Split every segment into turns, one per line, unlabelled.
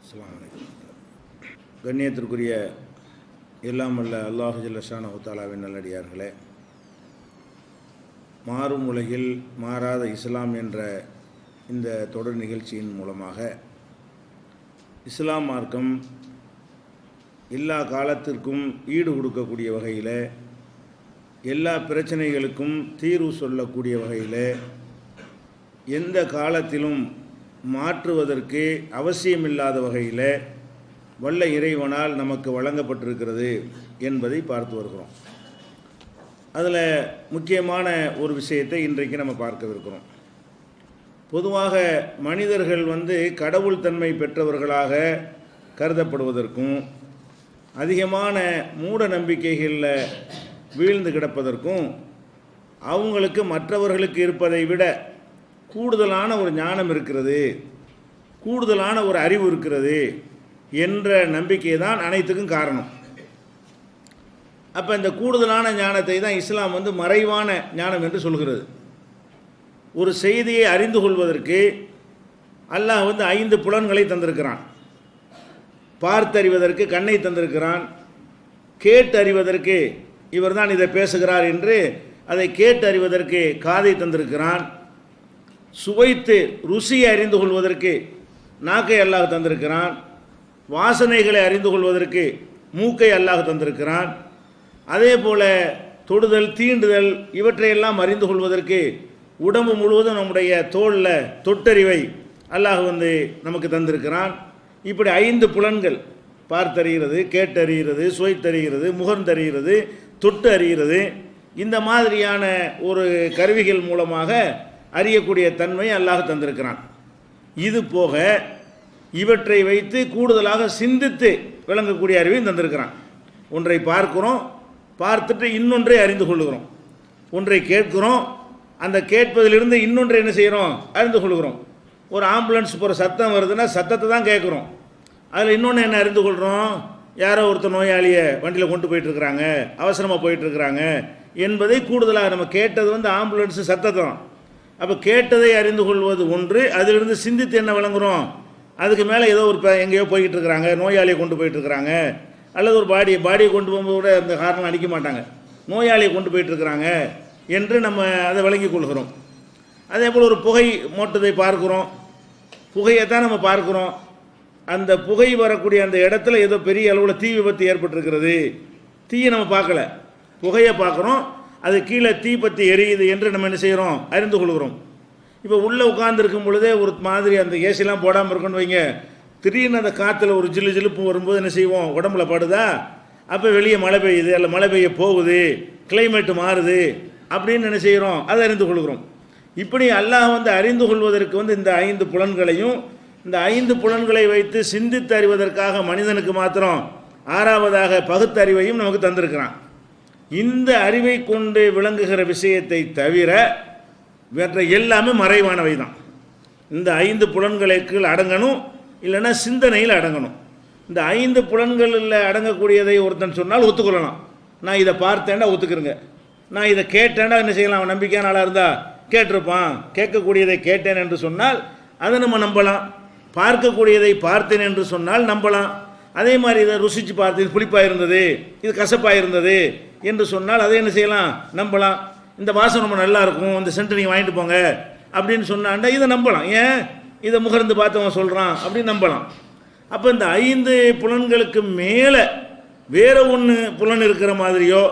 அஸ்ஸலாமு அலைக்கும். கண்ணியத்திற்குரிய எல்லாம் வல்ல அல்லாஹு ஜல்ல ஷானஹு தஆலாவின் நல்லடியார்களே, மாறும் உலகில் மாறாத இஸ்லாம் என்ற இந்த தொடர் நிகழ்ச்சியின் மூலமாக இஸ்லாம் மார்க்கம் எல்லா காலத்திற்கும் ஈடு கொடுக்கக்கூடிய வகையில், எல்லா பிரச்சனைகளுக்கும் தீர்வு சொல்லக்கூடிய வகையில், எந்த காலத்திலும் மாற்றுவதற்கு அவசியமில்லாத வகையில் வல்ல இறைவனால் நமக்கு வழங்கப்பட்டிருக்கிறது என்பதை பார்த்து வருகிறோம். அதில் முக்கியமான ஒரு விஷயத்தை இன்றைக்கு நம்ம பார்க்கவிருக்கிறோம். பொதுவாக மனிதர்கள் கடவுள் தன்மை பெற்றவர்களாக கருதப்படுவதற்கும், அதிகமான மூட நம்பிக்கைகளில் வீழ்ந்து கிடப்பதற்கும், அவங்களுக்கு மற்றவர்களுக்கு இருப்பதை விட கூடுதலான ஒரு ஞானம் இருக்கிறது, கூடுதலான ஒரு அறிவு இருக்கிறது என்ற நம்பிக்கை தான் அனைத்துக்கும் காரணம். அப்போ இந்த கூடுதலான ஞானத்தை தான் இஸ்லாம் மறைவான ஞானம் என்று சொல்கிறது. ஒரு செய்தியை அறிந்து கொள்வதற்கு அல்லாஹ் 5 புலன்களை தந்திருக்கிறான். பார்த்தறிவதற்கு கண்ணை தந்திருக்கிறான். கேட்டறிவதற்கு இவர் தான் இதை பேசுகிறார் என்று அதை கேட்டறிவதற்கு காதை தந்திருக்கிறான். சுவைத்து ருசியை அறிந்து கொள்வதற்கு நாக்கை அல்லாஹ் தந்திருக்கிறான். வாசனைகளை அறிந்து கொள்வதற்கு மூக்கை அல்லாஹ் தந்திருக்கிறான். அதே போல் தொடுதல், தீண்டுதல் இவற்றையெல்லாம் அறிந்து கொள்வதற்கு உடம்பு முழுவதும் நம்முடைய தோளில் தொட்டறிவை அல்லாஹ் நமக்கு தந்திருக்கிறான். இப்படி 5 புலன்கள், பார்த்தறிகிறது, கேட்டறிகிறது, சுவைத்தறிகிறது, முகர்ந்தறிகிறது, தொட்டு அறிகிறது, இந்த மாதிரியான ஒரு கருவிகள் மூலமாக அறியக்கூடிய தன்மை அல்லாஹ் தந்திருக்கிறான். இது போக இவற்றை வைத்து கூடுதலாக சிந்தித்து விளங்கக்கூடிய அறிவையும் தந்திருக்கிறான். ஒன்றை பார்க்கிறோம், பார்த்துட்டு இன்னொன்றை அறிந்து கொள்ளுகிறோம். ஒன்றை கேட்கிறோம், அந்த கேட்பதிலிருந்து இன்னொன்றை என்ன செய்கிறோம், அறிந்து கொள்கிறோம். ஒரு ஆம்புலன்ஸ் போகிற சத்தம் வருதுன்னா சத்தத்தை தான் கேட்குறோம். அதில் இன்னொன்று என்ன அறிந்து கொள்கிறோம், யாரோ ஒருத்தர் நோயாளியை வண்டியில் கொண்டு போயிட்டுருக்குறாங்க, அவசரமாக போயிட்டுருக்குறாங்க என்பதை கூடுதலாக நம்ம கேட்டது ஆம்புலன்ஸு சத்தத்தை தான். அப்போ கேட்டதை அறிந்து கொள்வது ஒன்று, அதிலிருந்து சிந்தித்து என்ன விளங்குகிறோம், அதுக்கு மேலே ஏதோ ஒரு எங்கேயோ போய்கிட்டு இருக்கிறாங்க, நோயாளியை கொண்டு போயிட்டுருக்குறாங்க, அல்லது ஒரு பாடியை கொண்டு போகும்போது கூட அந்த காரணம் அடிக்க மாட்டாங்க, நோயாளியை கொண்டு போயிட்டுருக்குறாங்க என்று நம்ம அதை விளங்கி கொள்கிறோம். அதே போல் ஒரு புகை மூட்டத்தை பார்க்குறோம், புகையை தான் நம்ம பார்க்குறோம். அந்த புகை வரக்கூடிய அந்த இடத்துல ஏதோ பெரிய அளவில் தீ விபத்து ஏற்பட்டிருக்கிறது. தீயை நம்ம பார்க்கல, புகையை பார்க்குறோம், அது கீழே தீ பற்றி எரியுது என்று நம்ம என்ன செய்கிறோம், அறிந்து கொள்கிறோம். இப்போ உள்ளே உட்கார்ந்துருக்கும் பொழுதே ஒரு மாதிரி அந்த ஏசிலாம் போடாமல் இருக்குன்னு வைங்க, திடீர்னு அந்த காற்றுல ஒரு ஜில்லு ஜிலுப்பு வரும்போது என்ன செய்வோம், உடம்புல படுதா, அப்போ வெளியே மழை பெய்யுது, அல்ல மழை பெய்ய போகுது, கிளைமேட்டு மாறுது அப்படின்னு என்ன செய்கிறோம், அதை அறிந்து கொள்கிறோம். இப்படி அல்லாஹ் அறிந்து கொள்வதற்கு இந்த 5 புலன்களையும், இந்த 5 புலன்களை வைத்து சிந்தித்து அறிவதற்காக மனிதனுக்கு மாத்திரம் 6வதாக பகுத்தறிவையும் நமக்கு தந்திருக்கிறான். இந்த அறிவை கொண்டு விளங்குகிற விஷயத்தை தவிர வேற்ற எல்லாமே மறைவானவை தான். இந்த 5 புலன்களுக்கு அடங்கணும், இல்லைன்னா சிந்தனையில் அடங்கணும். இந்த 5 புலன்களில் அடங்கக்கூடியதை ஒருத்தன் சொன்னால் ஒத்துக்கொள்ளலாம். நான் இதை பார்த்தேன்டா ஒத்துக்கிறேங்க, நான் இதை கேட்டேன்டா என்ன செய்யலாம், அவன் நம்பிக்கையான ஆளாக இருந்தால் கேட்டிருப்பான், கேட்கக்கூடியதை கேட்டேன் என்று சொன்னால் அதை நம்ம நம்பலாம். பார்க்கக்கூடியதை பார்த்தேன் என்று சொன்னால் நம்பலாம். அதே மாதிரி இதை ருசித்து பார்த்தேன், புளிப்பாக இருந்தது, இது கசப்பாக இருந்தது என்று சொன்னால் அதை என்ன செய்யலாம், நம்பலாம். இந்த வாசனை ரொம்ப நல்லா இருக்கும், இந்த சென்ட் நீங்கள் வாங்கிட்டு போங்க அப்படின்னு சொன்னாண்டா இதை நம்பலாம். ஏன், இதை முகர்ந்து பார்த்தவன் சொல்கிறான் அப்படின்னு நம்பலாம். அப்போ இந்த 5 புலன்களுக்கு மேலே வேற ஒன்று புலன் இருக்கிற மாதிரியோ,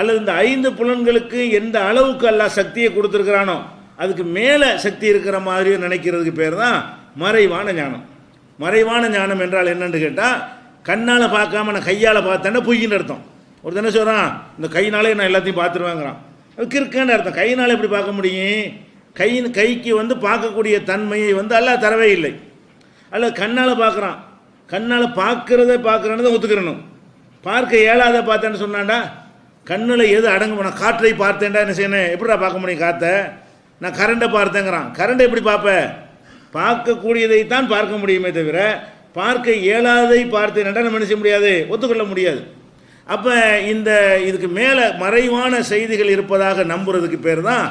அல்லது இந்த 5 புலன்களுக்கு எந்த அளவுக்கு அல்லாஹ் சக்தியை கொடுத்துருக்கிறானோ அதுக்கு மேலே சக்தி இருக்கிற மாதிரியோ நினைக்கிறதுக்கு பேர் தான் மறைவான ஞானம். மறைவான ஞானம் என்றால் என்னென்னு கேட்டால், கண்ணால் பார்க்காம நான் கையால் பார்த்தேன்னா பொய்ன்னு அர்த்தம். ஒரு தானே சொல்கிறான், இந்த கையினாலே நான் எல்லாத்தையும் பார்த்துருவேங்கிறான், அதுக்கு இருக்கேன்னு அர்த்தம். கையினால் எப்படி பார்க்க முடியும், கைக்கு பார்க்கக்கூடிய தன்மையை அல்லாஹ் தரவே இல்லை. அல்ல கண்ணால் பார்க்குறான், கண்ணால் பார்க்குறேன்னு தான் ஒத்துக்கிறணும். பார்க்க இயலாத பார்த்தேன்னு சொன்னான்டா, கண்ணில் எது அடங்கு, நான் காற்றை பார்த்தேன்டா என்ன செய்யணும், எப்படிடா பார்க்க முடியும் காற்றை, நான் கரண்டை பார்த்தேங்கிறான், கரண்டை எப்படி பார்ப்பேன், பார்க்கக்கூடியதைத்தான் பார்க்க முடியுமே தவிர பார்க்க இயலாதை பார்த்தேன்டா நம்ம என்ன செய்ய முடியாது, ஒத்துக்கொள்ள முடியாது. அப்போ இதுக்கு மேலே மறைவான செய்திகள் இருப்பதாக நம்புறதுக்கு பேர் தான்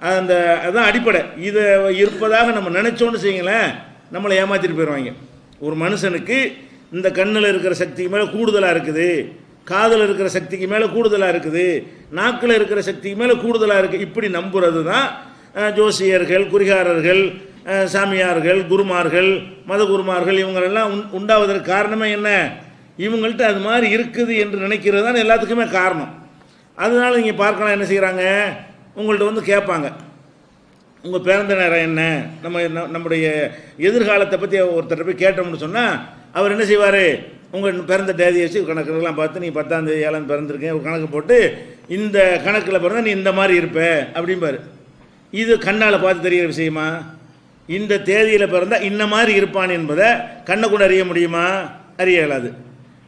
அதுதான் அடிப்படை. இதை இருப்பதாக நம்ம நினச்சோன்னு செய்யுங்களேன், நம்மளை ஏமாற்றிட்டு போயிடுவாங்க. ஒரு மனுஷனுக்கு இந்த கண்ணில் இருக்கிற சக்திக்கு மேலே கூடுதலாக இருக்குது, காதில் இருக்கிற சக்திக்கு மேலே கூடுதலாக இருக்குது, நாக்கில் இருக்கிற சக்திக்கு மேலே கூடுதலாக இருக்குது, இப்படி நம்புறது தான் ஜோசியர்கள், குறிகாரர்கள், சாமியார்கள், குருமார்கள், மத குருமார்கள் இவங்களெல்லாம் உண்டாவதற்கு காரணமே என்ன? இவங்கள்ட்ட அது மாதிரி இருக்குது என்று நினைக்கிறது தான் எல்லாத்துக்குமே காரணம். அதனால நீங்கள் பார்க்கலாம், என்ன செய்கிறாங்க, உங்கள்கிட்ட வந்து கேட்பாங்க, உங்கள் பிறந்த நேரம் என்ன, நம்முடைய எதிர்காலத்தை பற்றி ஒருத்தர் போய் கேட்டோம்னு சொன்னால் அவர் என்ன செய்வார், உங்கள் பிறந்த தேதியை வச்சு கணக்குலாம் பார்த்து நீ 10ஆம் தேதி 7ஆம் பிறந்திருக்கேன் ஒரு கணக்கு போட்டு இந்த கணக்கில் பிறந்தால் நீ இந்த மாதிரி இருப்ப அப்படிம்பார். இது கண்ணால் பார்த்து தெரிகிற விஷயமா? இந்த தேதியில் பிறந்தால் இந்த மாதிரி இருப்பான் என்பதை கண்ணை கொண்டு அறிய முடியுமா? அறிய இயலாது.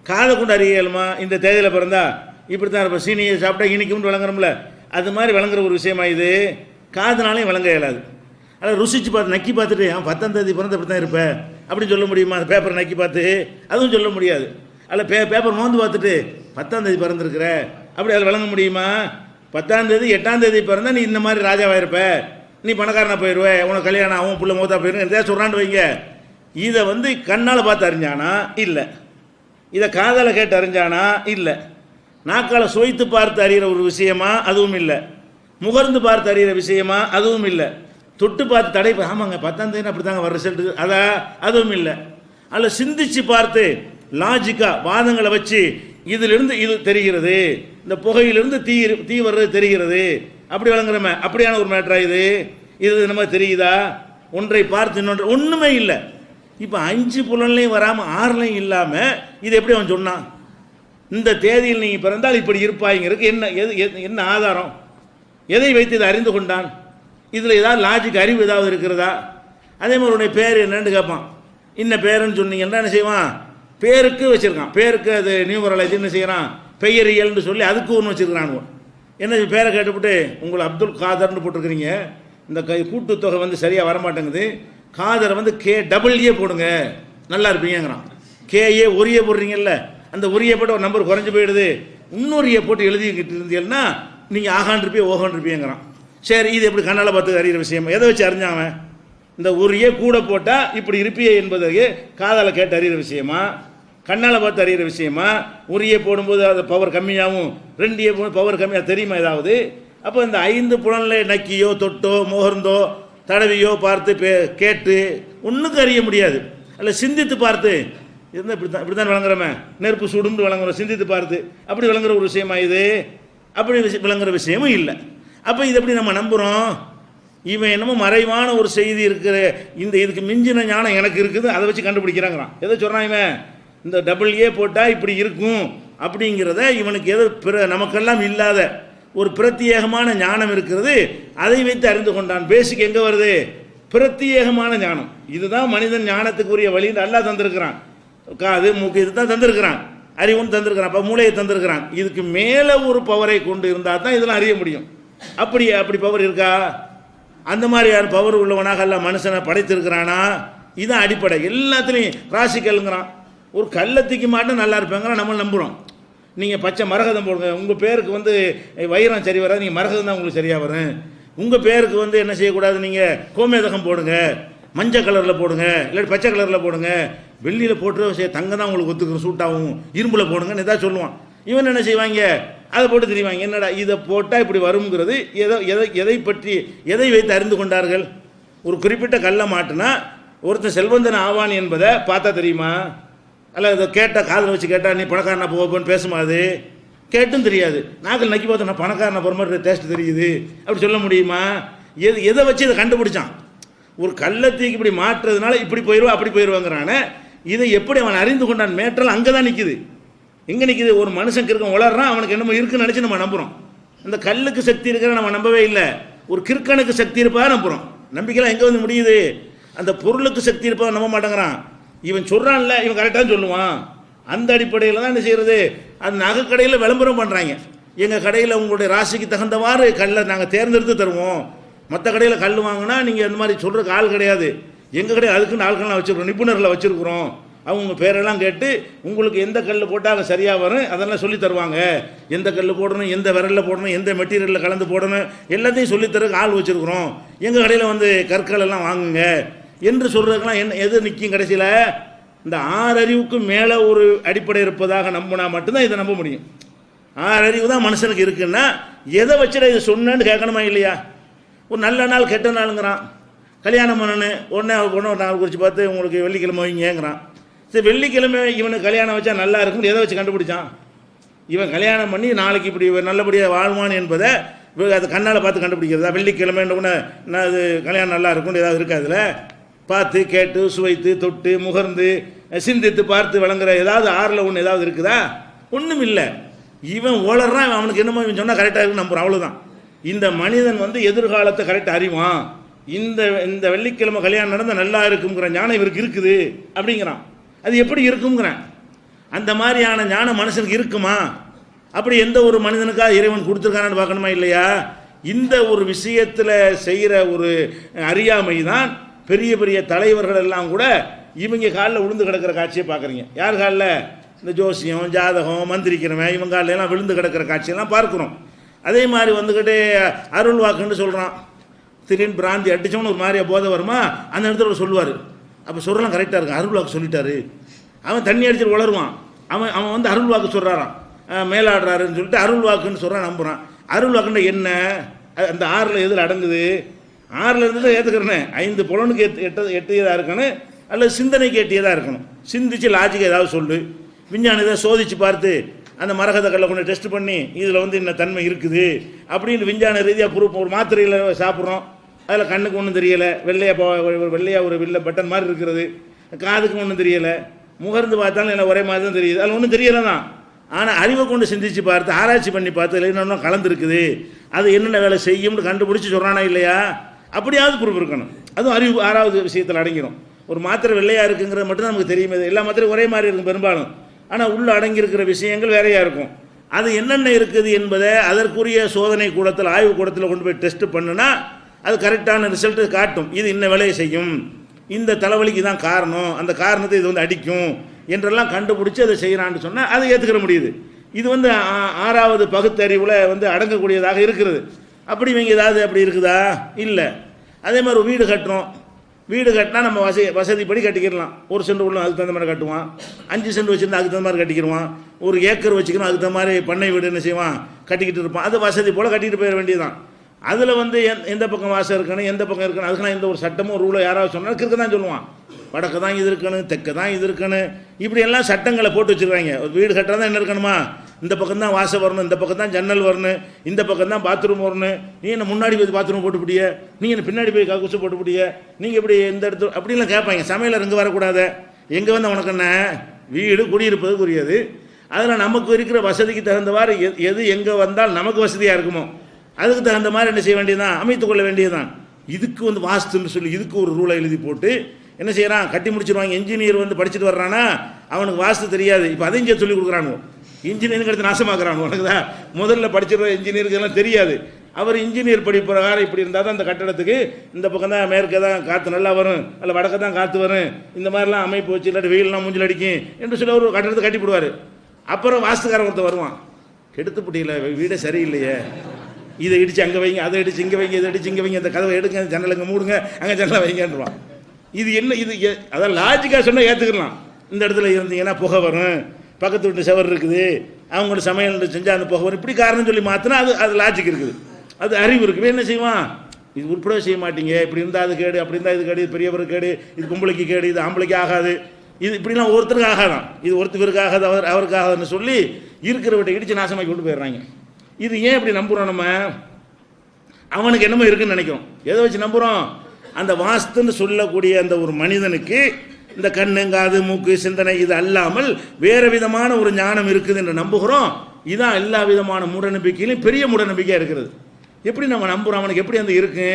காதை கொண்டு அறிய இயலுமா? இந்த தேதியில் பிறந்தா இப்படி தான் இருப்பேன், சீனியை சாப்பிட்டா இனிக்கும்னு விளங்குறோம்ல, அது மாதிரி விளங்குற ஒரு விஷயமா இது? காதுனாலையும் விளங்க இயலாது. அதை ருசிச்சு பார்த்து நக்கி பார்த்துட்டு 10ஆம் தேதி பிறந்த இப்படி தான் இருப்பேன் அப்படின்னு சொல்ல முடியுமா? அந்த பேப்பரை நக்கி பார்த்து அதுவும் சொல்ல முடியாது. அதில் பேப்பர் மோந்து பார்த்துட்டு 10ஆம் தேதி பிறந்திருக்கிற அப்படி அதில் விளங்க முடியுமா? 10ஆம் தேதி 8ஆம் தேதி பிறந்தா நீ இந்த மாதிரி ராஜாவாக இருப்ப, நீ பணக்காரனா போயிடுவேன், உனக்கு கல்யாணம் ஆகும், புள்ள மூத்தா போயிடும் எதாவது சொல்கிறான்னு வைங்க. இதை வந்து கண்ணால் பார்த்து அறிஞ்சானா? இல்லை. இதை காதால் கேட்டு அறிஞ்சானா? இல்லை. நாக்கால் சுவைத்து பார்த்து அறிகிற ஒரு விஷயமா? அதுவும் இல்லை. முகர்ந்து பார்த்து அறிகிற விஷயமா? அதுவும் இல்லை. தொட்டு பார்த்து தடை, ஆமாங்க 10ஆம் தேதி அப்படி தாங்க வர ரிசல்ட்டு, அதுவும் இல்லை. அதில் சிந்திச்சு பார்த்து லாஜிக்காக வாதங்களை வச்சு இதிலிருந்து இது தெரிகிறது, இந்த புகையிலிருந்து தீ வர்றது தெரிகிறது, அப்படி வழங்குறமே அப்படியான ஒரு மேட்டரா இது? இது நம்ம தெரியுதா? ஒன்றை பார்த்து இன்னொன்று ஒன்றுமே இல்லை. இப்போ 5 புலன்லையும் வராமல் 6லையும் இல்லாமல் இது எப்படி அவன் சொன்னான்? இந்த தேதியில் நீங்கள் பிறந்தால் இப்படி இருப்பாய்ங்கிறதுக்கு என்ன ஆதாரம்? எதை வைத்து இதை அறிந்து கொண்டான்? இதில் ஏதாவது லாஜிக் அறிவு ஏதாவது இருக்கிறதா? அதே மாதிரி உன்னுடைய பேர் என்னன்னு கேட்பான். இன்ன பேருன்னு சொன்னீங்கன்னா என்ன செய்வான்? பேருக்கு வச்சுருக்கான், பேருக்கு அது நியூமராலஜி என்ன செய்கிறான், பெயரியல்னு சொல்லி அதுக்கு ஒன்று வச்சுருக்கிறான். என்ன பேரை கேட்டுவிட்டு உங்களை அப்துல் காதர்னு போட்டிருக்கிறீங்க, இந்த கூட்டுத்தொகை வந்து சரியாக வரமாட்டேங்குது, காதரை வந்து KEE போடுங்க நல்லா இருப்பீங்கிறான். KE ஒரியே போடுறீங்கல்ல, அந்த ஒரியை போட்டு ஒரு நம்பர் குறைஞ்சி போயிடுது, இன்னொரு போட்டு எழுதிக்கிட்டு இருந்தீங்கன்னா நீங்கள் ஆகான் இருப்பீங்க ஓகான் இருப்பீங்கிறான். சரி, இது எப்படி கண்ணால் பார்த்து அறிகிற விஷயம்? எதை வச்சு அறிஞ்சாவன்? இந்த ஒரியே கூட போட்டால் இப்படி இருப்பியே என்பதற்கு காதால் கேட்டு அறிகிற விஷயமா, கண்ணால் பார்த்து அறிகிற விஷயமா? ஒரியே போடும்போது அது பவர் கம்மியாகவும் 2 போது பவர் கம்மியாக தெரியுமா ஏதாவது? அப்போ இந்த 5 புலனில் நக்கியோ தொட்டோ முகர்ந்தோ தடவியோ பார்த்து கேட்டு ஒன்றுக்கு அறிய முடியாது. அல்ல சிந்தித்து பார்த்து இருந்தால் இப்படி தான் விளங்குறமே, நெருப்பு சுடுண்டு விளங்குற, சிந்தித்து பார்த்து அப்படி விளங்குற ஒரு விஷயமா இது? அப்படி விளங்குற விஷயமும் இல்லை. அப்போ இது எப்படி நம்ம நம்புகிறோம்? இவன் என்னமோ மறைவான ஒரு செய்தி இருக்கிற, இதுக்கு மிஞ்சின ஞானம் எனக்கு இருக்குது, அதை வச்சு கண்டுபிடிக்கிறாங்கிறான். எதை சொல்கிறான் இவன்? இந்த AA போட்டால் இப்படி இருக்கும் அப்படிங்கிறத இவனுக்கு எதோ நமக்கெல்லாம் இல்லாத ஒரு பிரத்யேகமான ஞானம் இருக்கிறது, அதை வைத்து அறிந்து கொண்டான். பேசிக் எங்கே வருது? பிரத்யேகமான ஞானம். இதுதான் மனிதன் ஞானத்துக்கு உரிய வழின்னு அல்லாஹ் தந்திருக்கிறான். காது மூக்கு இது தான் தந்திருக்கிறான், அறிவுன்னு தந்திருக்கிறான், அப்போ மூளையை தந்திருக்கிறான். இதுக்கு மேலே ஒரு பவரை கொண்டு இருந்தால் தான் இதெல்லாம் அறிய முடியும். அப்படி பவர் இருக்கா? அந்த மாதிரி யார் பவர் உள்ளவனாக அல்ல மனுஷனை படைத்திருக்கிறானா? இதுதான் அடிப்படை. எல்லாத்துலேயும் ராசிக்கல்ங்கிறான். ஒரு கள்ளத்துக்கு மாட்டும் நல்லா இருப்பாங்கிறான், நம்ம நம்புகிறோம். நீங்கள் பச்சை மரகதம் போடுங்க, உங்கள் பேருக்கு வந்து வைரம் சரி வராது, நீங்கள் மரகதம் தான் உங்களுக்கு சரியாக வரும். உங்கள் பேருக்கு வந்து என்ன செய்யக்கூடாது, நீங்கள் கோமேதகம் போடுங்க, மஞ்சள் கலரில் போடுங்க, இல்லாட்டி பச்சை கலரில் போடுங்க, வெள்ளியில் போட்டு தங்கம் தான் உங்களுக்கு ஒத்துக்கிற சூட்டாகும், இரும்பில் போடுங்கன்னு எதாவது சொல்லுவான். இவன் என்ன செய்வாங்க, அதை போட்டு தெரிவாங்க. என்னடா இதை போட்டால் இப்படி வருங்கிறது எதை வைத்து அறிந்து கொண்டார்கள்? ஒரு குறிப்பிட்ட கல்லை மாட்டினா ஒருத்தன் செல்வந்தன் ஆவான் என்பதை பார்த்தா தெரியுமா? அல்ல இதை கேட்டால் காதில் வச்சு கேட்டால் நீ பணக்காரனா போவேன்னு பேசுமா? அது கேட்டும் தெரியாது. நாங்கள் நக்கி பார்த்தோம், நான் பணக்காரனை போகிற மாதிரி டேஸ்ட் தெரியுது அப்படி சொல்ல முடியுமா? எதை வச்சு இதை கண்டுபிடிச்சான்? ஒரு கள்ளத்தீக்கு இப்படி மாற்றுறதுனால இப்படி போயிடுவா அப்படி போயிடுவாங்கிறானே, இதை எப்படி அவன் அறிந்து கொண்டான்? மேற்றல் அங்கே தான் நிற்குது. எங்கே நிற்கிது? ஒரு மனுஷன் கிறுக்கன் வளர்றான், அவனுக்கு என்னமோ இருக்குன்னு நினச்சி நம்ம நம்புகிறோம். அந்த கல்லுக்கு சக்தி இருக்கிற நம்ம நம்பவே இல்லை. ஒரு கிறுக்கனுக்கு சக்தி இருப்பா நம்புகிறோம். நம்பிக்கைலாம் எங்கே வந்து முடியுது? அந்த பொருளுக்கு சக்தி இருப்பா நம்ப மாட்டேங்கிறான். இவன் சொல்கிறான்ல, இவன் கரெக்டாக சொல்லுவான். அந்த அடிப்படையில் தான் என்ன செய்கிறது? அந்த நகைக்கடையில் விளம்பரம் பண்ணுறாங்க. எங்கள் கடையில் உங்களுடைய ராசிக்கு தகுந்தவாறு கல்லை நாங்கள் தேர்ந்தெடுத்து தருவோம். மற்ற கடையில் கல் வாங்கினா நீங்கள் அந்த மாதிரி சொல்கிறதுக்கு ஆள் கிடையாது. எங்கள் கடையில் அதுக்குன்னு ஆட்கள்லாம் வச்சுருக்கோம், நிபுணர்களை வச்சுருக்குறோம். அவங்க பேரெல்லாம் கேட்டு உங்களுக்கு எந்த கல் போட்டால் சரியாக வரும் அதெல்லாம் சொல்லி தருவாங்க. எந்த கல் போடணும், எந்த விரலில் போடணும், எந்த மெட்டீரியலில் கலந்து போடணும், எல்லாத்தையும் சொல்லித்தரக்கு ஆள் வச்சுருக்குறோம். எங்கள் கடையில் வந்து கற்கள் எல்லாம் வாங்குங்க என்று சொல்கிறதுக்கெல்லாம் எது நிற்கும்? கடைசியில் இந்த 6 அறிவுக்கு மேலே ஒரு அடிப்படை இருப்பதாக நம்பினா மட்டும்தான் இதை நம்ப முடியும். 6 அறிவு தான் மனுஷனுக்கு இருக்குன்னா எதை வச்சுட இதை சொன்னேன்னு கேட்கணுமா இல்லையா? ஒரு நல்ல நாள் கெட்ட நாளுங்கிறான், கல்யாணம் பண்ணனு உடனே பொண்ணு ஒரு நாள் குறித்து பார்த்து உங்களுக்கு வெள்ளிக்கிழமை வைங்கிறான். சரி, வெள்ளிக்கிழமை இவனுக்கு கல்யாணம் வச்சா நல்லா இருக்கும்னு எதை வச்சு கண்டுபிடிச்சான்? இவன் கல்யாணம் பண்ணி நாளைக்கு இப்படி நல்லபடியாக வாழ்வான் என்பதை அது கண்ணால் பார்த்து கண்டுபிடிக்கிறதா? வெள்ளிக்கிழமைன்னு நான் அது கல்யாணம் நல்லா இருக்கும்னு ஏதாவது இருக்கா? அதில் பார்த்து கேட்டு சுவைத்து தொட்டு முகர்ந்து சிந்தித்து பார்த்து வழங்குற ஏதாவது 6ல் ஒன்று ஏதாவது இருக்குதா? ஒன்றும் இல்லை. இவன் ஓளறான், அவனுக்கு என்னமோ இவன் சொன்னால் கரெக்டாக இருக்குன்னு நம்புறான், அவ்வளோதான். இந்த மனிதன் எதிர்காலத்தை கரெக்டாக அறிவான். இந்த இந்த வெள்ளிக்கிழமை கல்யாணம் நடந்தால் நல்லா இருக்குங்கிற ஞானம் இவருக்கு இருக்குது அப்படிங்கிறான். அது எப்படி இருக்குங்கிறான். அந்த மாதிரியான ஞானம் மனுஷனுக்கு இருக்குமா? அப்படி எந்த ஒரு மனிதனுக்காக இறைவன் கொடுத்துருக்கானு பார்க்கணுமா இல்லையா? இந்த ஒரு விஷயத்தில் செய்கிற ஒரு அறியாமை தான் பெரிய பெரிய தலைவர்கள் எல்லாம் கூட இவங்க காலில் விழுந்து கிடக்கிற காட்சியை பார்க்குறீங்க. யார் காலில்? இந்த ஜோசியம் ஜாதகம் மந்திரிக்கிறவன் இவங்க காலில் எல்லாம் விழுந்து கிடக்கிற காட்சியெல்லாம் பார்க்குறோம். அதே மாதிரி வந்துக்கிட்டு அருள் வாக்குன்னு சொல்கிறான். திடீர்னு பிராந்தி அடித்தவனு ஒரு மாதிரியா போதை வருமா, அந்த இடத்துல சொல்லுவார். அப்போ சொல்கிறலாம் கரெக்டாக இருக்கும், அருள் வாக்கு சொல்லிட்டாரு. அவன் தண்ணி அடிச்சுட்டு வளருவான். அவன் அவன் அருள் வாக்கு சொல்கிறாரான், மேலாடுறாருன்னு சொல்லிட்டு அருள் வாக்குன்னு சொல்கிறான், நம்புகிறான். அருள் வாக்குன்னா என்ன? அந்த 6ல் எதில் அடங்குது? 6ல் இருந்து தான் ஏற்றுக்கிறேன்னு 5 புலனுக்கு எட்டியதாக இருக்கணும், அல்லது சிந்தனைக்கு எட்டியதாக இருக்கணும். சிந்திச்சு லாஜிக்கு ஏதாவது சொல்லு. விஞ்ஞானி இதை சோதித்து பார்த்து அந்த மரகத கல்லை கொண்டு டெஸ்ட் பண்ணி இதில் இந்த தன்மை இருக்குது அப்படின்னு விஞ்ஞான ரீதியாக ப்ரூஃப். ஒரு மாத்திரையில் சாப்பிட்றோம், அதில் கண்ணுக்கு ஒன்றும் தெரியலை, வெள்ளையாக ஒரு வெள்ளை பட்டன் மாதிரி இருக்கிறது, காதுக்கு ஒன்றும் தெரியலை, முகர்ந்து பார்த்தாலும் என்ன ஒரே மாதிரி தான் தெரியுது, அதில் ஒன்றும் தெரியலை தான். ஆனால் அறிவை கொண்டு சிந்திச்சு பார்த்து ஆராய்ச்சி பண்ணி பார்த்து இல்லை என்னென்ன கலந்துருக்குது, அது என்னென்ன வேலை செய்யும்னு கண்டுபிடிச்சி சொல்கிறானா இல்லையா? அப்படியாவது ப்ரூஃப் இருக்கணும். அதுவும் அறிவு 6வது விஷயத்தில் அடங்கிடும். ஒரு மாத்திரை வெள்ளையாக இருக்குங்கிறது மட்டும்தான் நமக்கு தெரியுமே, எல்லா மாத்திரையும் ஒரே மாதிரி இருக்கும் பெரும்பாலும். ஆனால் உள்ளே அடங்கியிருக்கிற விஷயங்கள் வேறையாக இருக்கும். அது என்னென்ன இருக்குது என்பதை அதற்குரிய சோதனை கூடத்தில் ஆய்வு கூடத்தில் கொண்டு போய் டெஸ்ட் பண்ணுனா அது கரெக்டான ரிசல்ட்டு காட்டும். இது இன்ன வேலையை செய்யும், இந்த தலைவலிக்கு தான் காரணம், அந்த காரணத்தை இது அடிக்கும் என்றெல்லாம் கண்டுபிடிச்சி அதை செய்கிறான்னு சொன்னால் அதை ஏற்றுக்கிற முடியுது. இது 6வது பகுத்தறிவில் அடங்கக்கூடியதாக இருக்கிறது. அப்படி இவங்க ஏதாவது அப்படி இருக்குதா? இல்லை. அதே மாதிரி ஒரு வீடு கட்டுறோம். வீடு கட்டினா நம்ம வசதிப்படி கட்டிக்கிடலாம். 1 சென்ட் உள்ள அதுக்கு தகுந்த மாதிரி கட்டுவான், 5 சென்ட் வச்சுருந்தா அதுக்கு தகுந்த மாதிரி கட்டிக்கிடுவான், 1 ஏக்கர் வச்சுக்கணும் அதுக்கு தகுந்த மாதிரி பண்ணை வீடு என்ன செய்வான் கட்டிக்கிட்டு இருப்பான். அது வசதி போல் கட்டிக்கிட்டு போயிட வேண்டியதுதான். அதில் எந்த பக்கம் வாசல் இருக்கணும் எந்த பக்கம் இருக்கணும் அதுக்கெல்லாம் எந்த ஒரு சட்டமோ ரூலோ யாராவது சொன்னால் கிறுக்க தான் சொல்லுவான். வடக்கு தான் இது இருக்கணும், தெற்கு தான் இது இருக்கணும், இப்படி எல்லாம் சட்டங்களை போட்டு வச்சுருக்காங்க. ஒரு வீடு கட்டுறதா என்ன இருக்கணுமா, இந்த பக்கம் தான் வாசல் வரணும், இந்த பக்கம் தான் ஜன்னல் வரணும், இந்த பக்கம் தான் பாத்ரூம் வரணும், நீ என்ன முன்னாடி போய் பாத்ரூம் போட்டுப்பிடிய, நீங்கள் என்ன பின்னாடி போய் கக்கூசு போட்டுப்பிடிய, நீங்கள் இப்படி எந்த இடத்துல அப்படிலாம் கேட்பாங்க. சமையலர் இங்கே வரக்கூடாது, எங்கே உனக்கு என்ன வீடு குடியிருப்பதுக்குரியது. அதில் நமக்கு இருக்கிற வசதிக்கு தகுந்தவாறு எது எங்கே வந்தால் நமக்கு வசதியாக இருக்குமோ அதுக்கு தகுந்த மாதிரி என்ன செய்ய வேண்டியதுதான், அமைத்து கொள்ள வேண்டியதுதான். இதுக்கு வாஸ்துன்னு சொல்லி இதுக்கு ஒரு ரூலை எழுதி போட்டு என்ன செய்கிறான், கட்டி முடிச்சிருவாங்க. இன்ஜினியர் படிச்சுட்டு வர்றானா அவனுக்கு வாஸ்து தெரியாது, இப்போ அதையும் சேர்த்து சொல்லி கொடுக்குறானு. இன்ஜினியரிங் எடுத்து நாசமாக்குறானு. உனக்கு தான் முதல்ல படிச்சிருவ இன்ஜினியருக்கு எல்லாம் தெரியாது. அவர் இன்ஜினியர் படிப்பு பிரகாரம் இப்படி இருந்தால் தான் அந்த கட்டடத்துக்கு இந்த பக்கம் தான் மேற்க தான் காற்று நல்லா வரும், அல்ல வடக்க தான் காற்று வரும், இந்த மாதிரிலாம் அமைப்பு வச்சு இல்லாட்டி வெயிலெலாம் மூஞ்சில் அடிக்கும் என்று சொல்லி ஒரு கட்டடத்தை கட்டி போடுவார். அப்புறம் வாஸ்துக்காரன் ஒருத்தர் வருவான், கெடுத்து போட்டியில் வீடே சரியில்லையே, இதை இடித்து அங்கே வைங்க, அதை இடிச்சு இங்கே வைங்க, இதை இடிச்சு இங்கே வைங்க, இந்த கதவை எடுங்க, ஜன்னலுங்க மூடுங்க, அங்கே ஜன்னலை வைங்கன்றான். இது என்ன இது? அதான் லாஜிக்காக சொன்னால் ஏற்றுக்கலாம். இந்த இடத்துல இருந்தீங்கன்னா புகை வரும், பக்கத்து வீட்டு செவர் இருக்குது, அவங்களோட சமையல் செஞ்சால் அந்த புகை வரும், இப்படி காரணம் சொல்லி மாற்றினா அது லாஜிக் இருக்குது, அது அறிவு இருக்குது. என்ன செய்வான், இது உட்படவே செய்ய மாட்டீங்க, இப்படி இருந்தால் அது கேடு, அப்படி இருந்தால் இது கேடு, இது பெரியவர் கேடு, இது பொம்பளைக்கு கேடு, இது ஆம்பளைக்கு ஆகாது, இது இப்படிலாம் ஒருத்தருக்கு ஆகாதான், இது ஒருத்தருக்கு ஆகாது, அவருக்கு ஆகாதுன்னு சொல்லி இருக்கிற வீட்டை இடித்து நாசமாக்கி கொண்டு போயிடுறாங்க. இது ஏன் இப்படி நம்புகிறோம்? நம்ம அவனுக்கு என்னமோ இருக்குன்னு நினைக்கிறோம். எதை வச்சு நம்புகிறோம்? அந்த வாஸ்துன்னு சொல்லக்கூடிய அந்த ஒரு மனிதனுக்கு இந்த கண்ணு காது மூக்கு சிந்தனை இது அல்லாமல் வேறு விதமான ஒரு ஞானம் இருக்குது என்று நம்புகிறோம். இதுதான் எல்லா விதமான மூடநம்பிக்கையிலும் பெரிய மூடநம்பிக்கையாக இருக்கிறது. எப்படி நம்ம நம்புகிறோம்? அவனுக்கு எப்படி அந்த இருக்கு?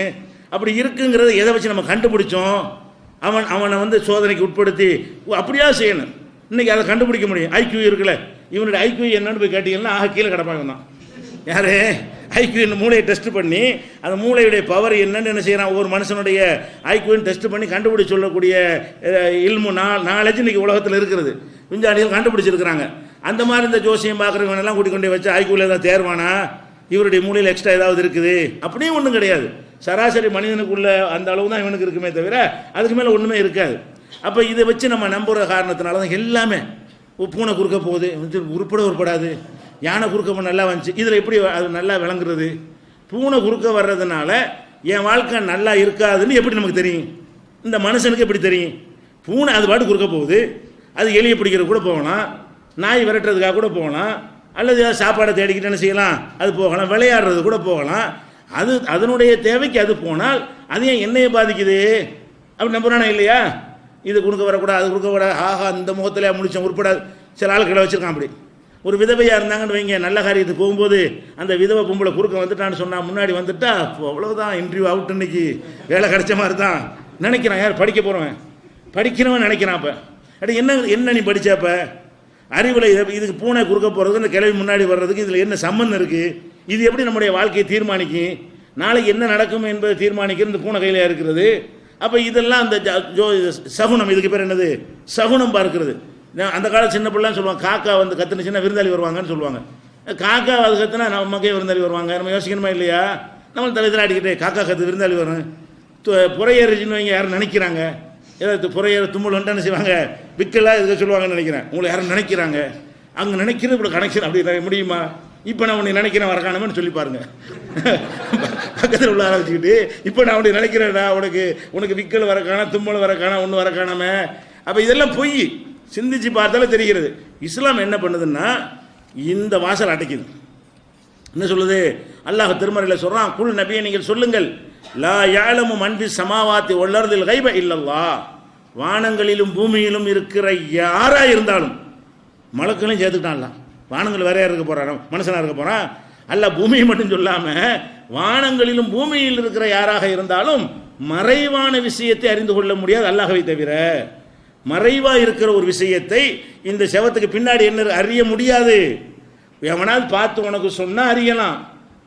அப்படி இருக்குங்கிறத எதை வச்சு நம்ம கண்டுபிடிச்சோம்? அவனை சோதனைக்கு உட்படுத்தி அப்படியா செய்யணும். இன்றைக்கி அதை கண்டுபிடிக்க முடியும். ஐக்யூ இருக்குல்ல, இவனுடைய ஐக்யூ என்னன்னு போய் கேட்டீங்கன்னா கீழே கிடப்பாங்க தான். யாரு ஐக்யூன்னு மூளையை டெஸ்ட் பண்ணி அந்த மூளையுடைய பவர் என்னன்னு என்ன செய்கிறான், ஒவ்வொரு மனுஷனுடைய ஐக்யூன்னு டெஸ்ட் பண்ணி கண்டுபிடிச்சி சொல்லக்கூடிய இல்மு நாலேஜ் இன்றைக்கி உலகத்தில் இருக்கிறது. விஞ்ஞானிகள் கண்டுபிடிச்சிருக்கிறாங்க. அந்த மாதிரி இந்த ஜோசியம் பார்க்குறவனெல்லாம் கூட்டிக் கொண்டு வச்சு ஐக்யூவில் ஏதாவது தேர்வானா, இவருடைய மூளையில் எக்ஸ்ட்ரா ஏதாவது இருக்குது அப்படியும் ஒன்றும் கிடையாது. சராசரி மனிதனுக்குள்ள அந்த அளவு தான் இவனுக்கு இருக்குமே தவிர அதுக்கு மேலே ஒன்றுமே இருக்காது. அப்போ இதை வச்சு நம்ம நம்புகிற காரணத்தினால தான் எல்லாமே பூனை குறுக்க போகுது உருப்படாது, யானை குறுக்க நல்லா வந்துச்சு, இதில் எப்படி அது நல்லா விளங்குறது? பூனை குறுக்க வர்றதுனால என் வாழ்க்கை நல்லா இருக்காதுன்னு எப்படி நமக்கு தெரியும்? இந்த மனுஷனுக்கு எப்படி தெரியும்? பூனை அது பாட்டு குறுக்க போகுது, அது எலியை பிடிக்கிறது கூட போகலாம், நாய் விரட்டுறதுக்காக கூட போகலாம், அல்லது சாப்பாடை தேடிக்கிட்டு என்ன செய்யலாம், அது போகலாம், விளையாடுறது கூட போகலாம். அது அதனுடைய தேவைக்கு அது போனால் அது ஏன் என்னையை பாதிக்குது அப்படி நம்புறானா இல்லையா? இது குறுக்க வரக்கூடாது, அது குறுக்க கூடாது, ஆஹா இந்த முகத்தில் முடிச்சோம் உருப்படாது. சில ஆளுக்களை வச்சுருக்கான். அப்படி ஒரு விதவையாக இருந்தாங்கன்னு வைங்க, நல்ல காரியத்துக்கு போகும்போது அந்த விதவை பொம்பளை குறுக்க வந்துட்டான்னு சொன்னால் முன்னாடி வந்துட்டா அவ்வளோதான், இன்டர்வியூ அவுட், இன்னைக்கு வேலை கிடைச்ச மாதிரி தான் நினைக்கிறான். யார் படிக்க போகிறவன், படிக்கிறவன் நினைக்கிறான். அப்போ அடி என்ன நீ படித்தப்ப அறிவில் இதுக்கு பூனை குறுக்க போகிறதுக்கு இந்த கிளவி முன்னாடி வர்றதுக்கு இதில் என்ன சம்மந்தம் இருக்குது? இது எப்படி நம்முடைய வாழ்க்கையை தீர்மானிக்கும்? நாளைக்கு என்ன நடக்கும் என்பதை தீர்மானிக்கிறது இந்த பூனை கையில் இருக்கிறது. அப்போ இதெல்லாம் அந்த சகுனம், இதுக்கு பேர் என்னது, சகுனம் பார்க்கிறது. அந்த காலத்து சின்ன பிள்ளைன்னு சொல்லுவாங்க, காக்கா வந்து கத்துனுச்சுன்னா விருந்தாளி வருவாங்கன்னு சொல்லுவாங்க. காக்கா அது கத்துனா நமக்கே விருந்தாளி வருவாங்க, நம்ம யோசிக்கணுமா இல்லையா? நம்ம தலையில் ஆடிக்கிட்டே காக்கா கற்று விருந்தாளி வரும். புறையேறிச்சின்னு வைங்க, யாரும் நினைக்கிறாங்க, ஏதாவது புறையேற தும்மல் வந்துட்டு என்ன செய்வாங்க, விக்கலாக இதுக்கு சொல்லுவாங்கன்னு நினைக்கிறேன். உங்களை யாரும் நினைக்கிறாங்க, அங்கே நினைக்கிறது இப்படி கனெக்ஷன் அப்படி முடியுமா? இப்போ நான் உன்னை நினைக்கிறேன் வரக்கானமன்னு சொல்லி பாருங்க. பக்கத்தில் உள்ள ஆரம்பிச்சுக்கிட்டு இப்போ நான் உன்னை நினைக்கிறேன்டா, உனக்கு விக்கல் வரக்கானா, தும்மல் வரக்கானா, ஒன்று வரக்கானாம. அப்போ இதெல்லாம் பொய், சிந்திச்சு பார்த்தாலும் தெரிகிறது. இஸ்லாம் என்ன பண்ணுதுன்னா இந்த வாசல் அடைக்குது. என்ன சொல்லுது? அல்லாஹ் திருமறையில் சொல்கிறான், குல் நபியை நீங்கள் சொல்லுங்கள், லா யாலமு மன்ஃபி சமாவாத்தி வல்லர்தில் கைப இல்லல்லாஹ், வானங்களிலும் பூமியிலும் இருக்கிற யாராக இருந்தாலும், மலக்களையும் சேர்த்துக்கிட்டான்ல, வானங்கள் வேற யார் இருக்க போகிறான், மனுஷனாக இருக்க போகிறான். அல்ல பூமியை மட்டும் சொல்லாமல் வானங்களிலும் பூமியில் இருக்கிற யாராக இருந்தாலும் மறைவான விஷயத்தை அறிந்து கொள்ள முடியாது அல்லாஹ்வை தவிர. மறைவாக இருக்கிற ஒரு விஷயத்தை இந்த செவத்துக்கு பின்னாடி என்ன அறிய முடியாது. எவனாவது பார்த்து உனக்கு சொன்னால் அறியலாம்,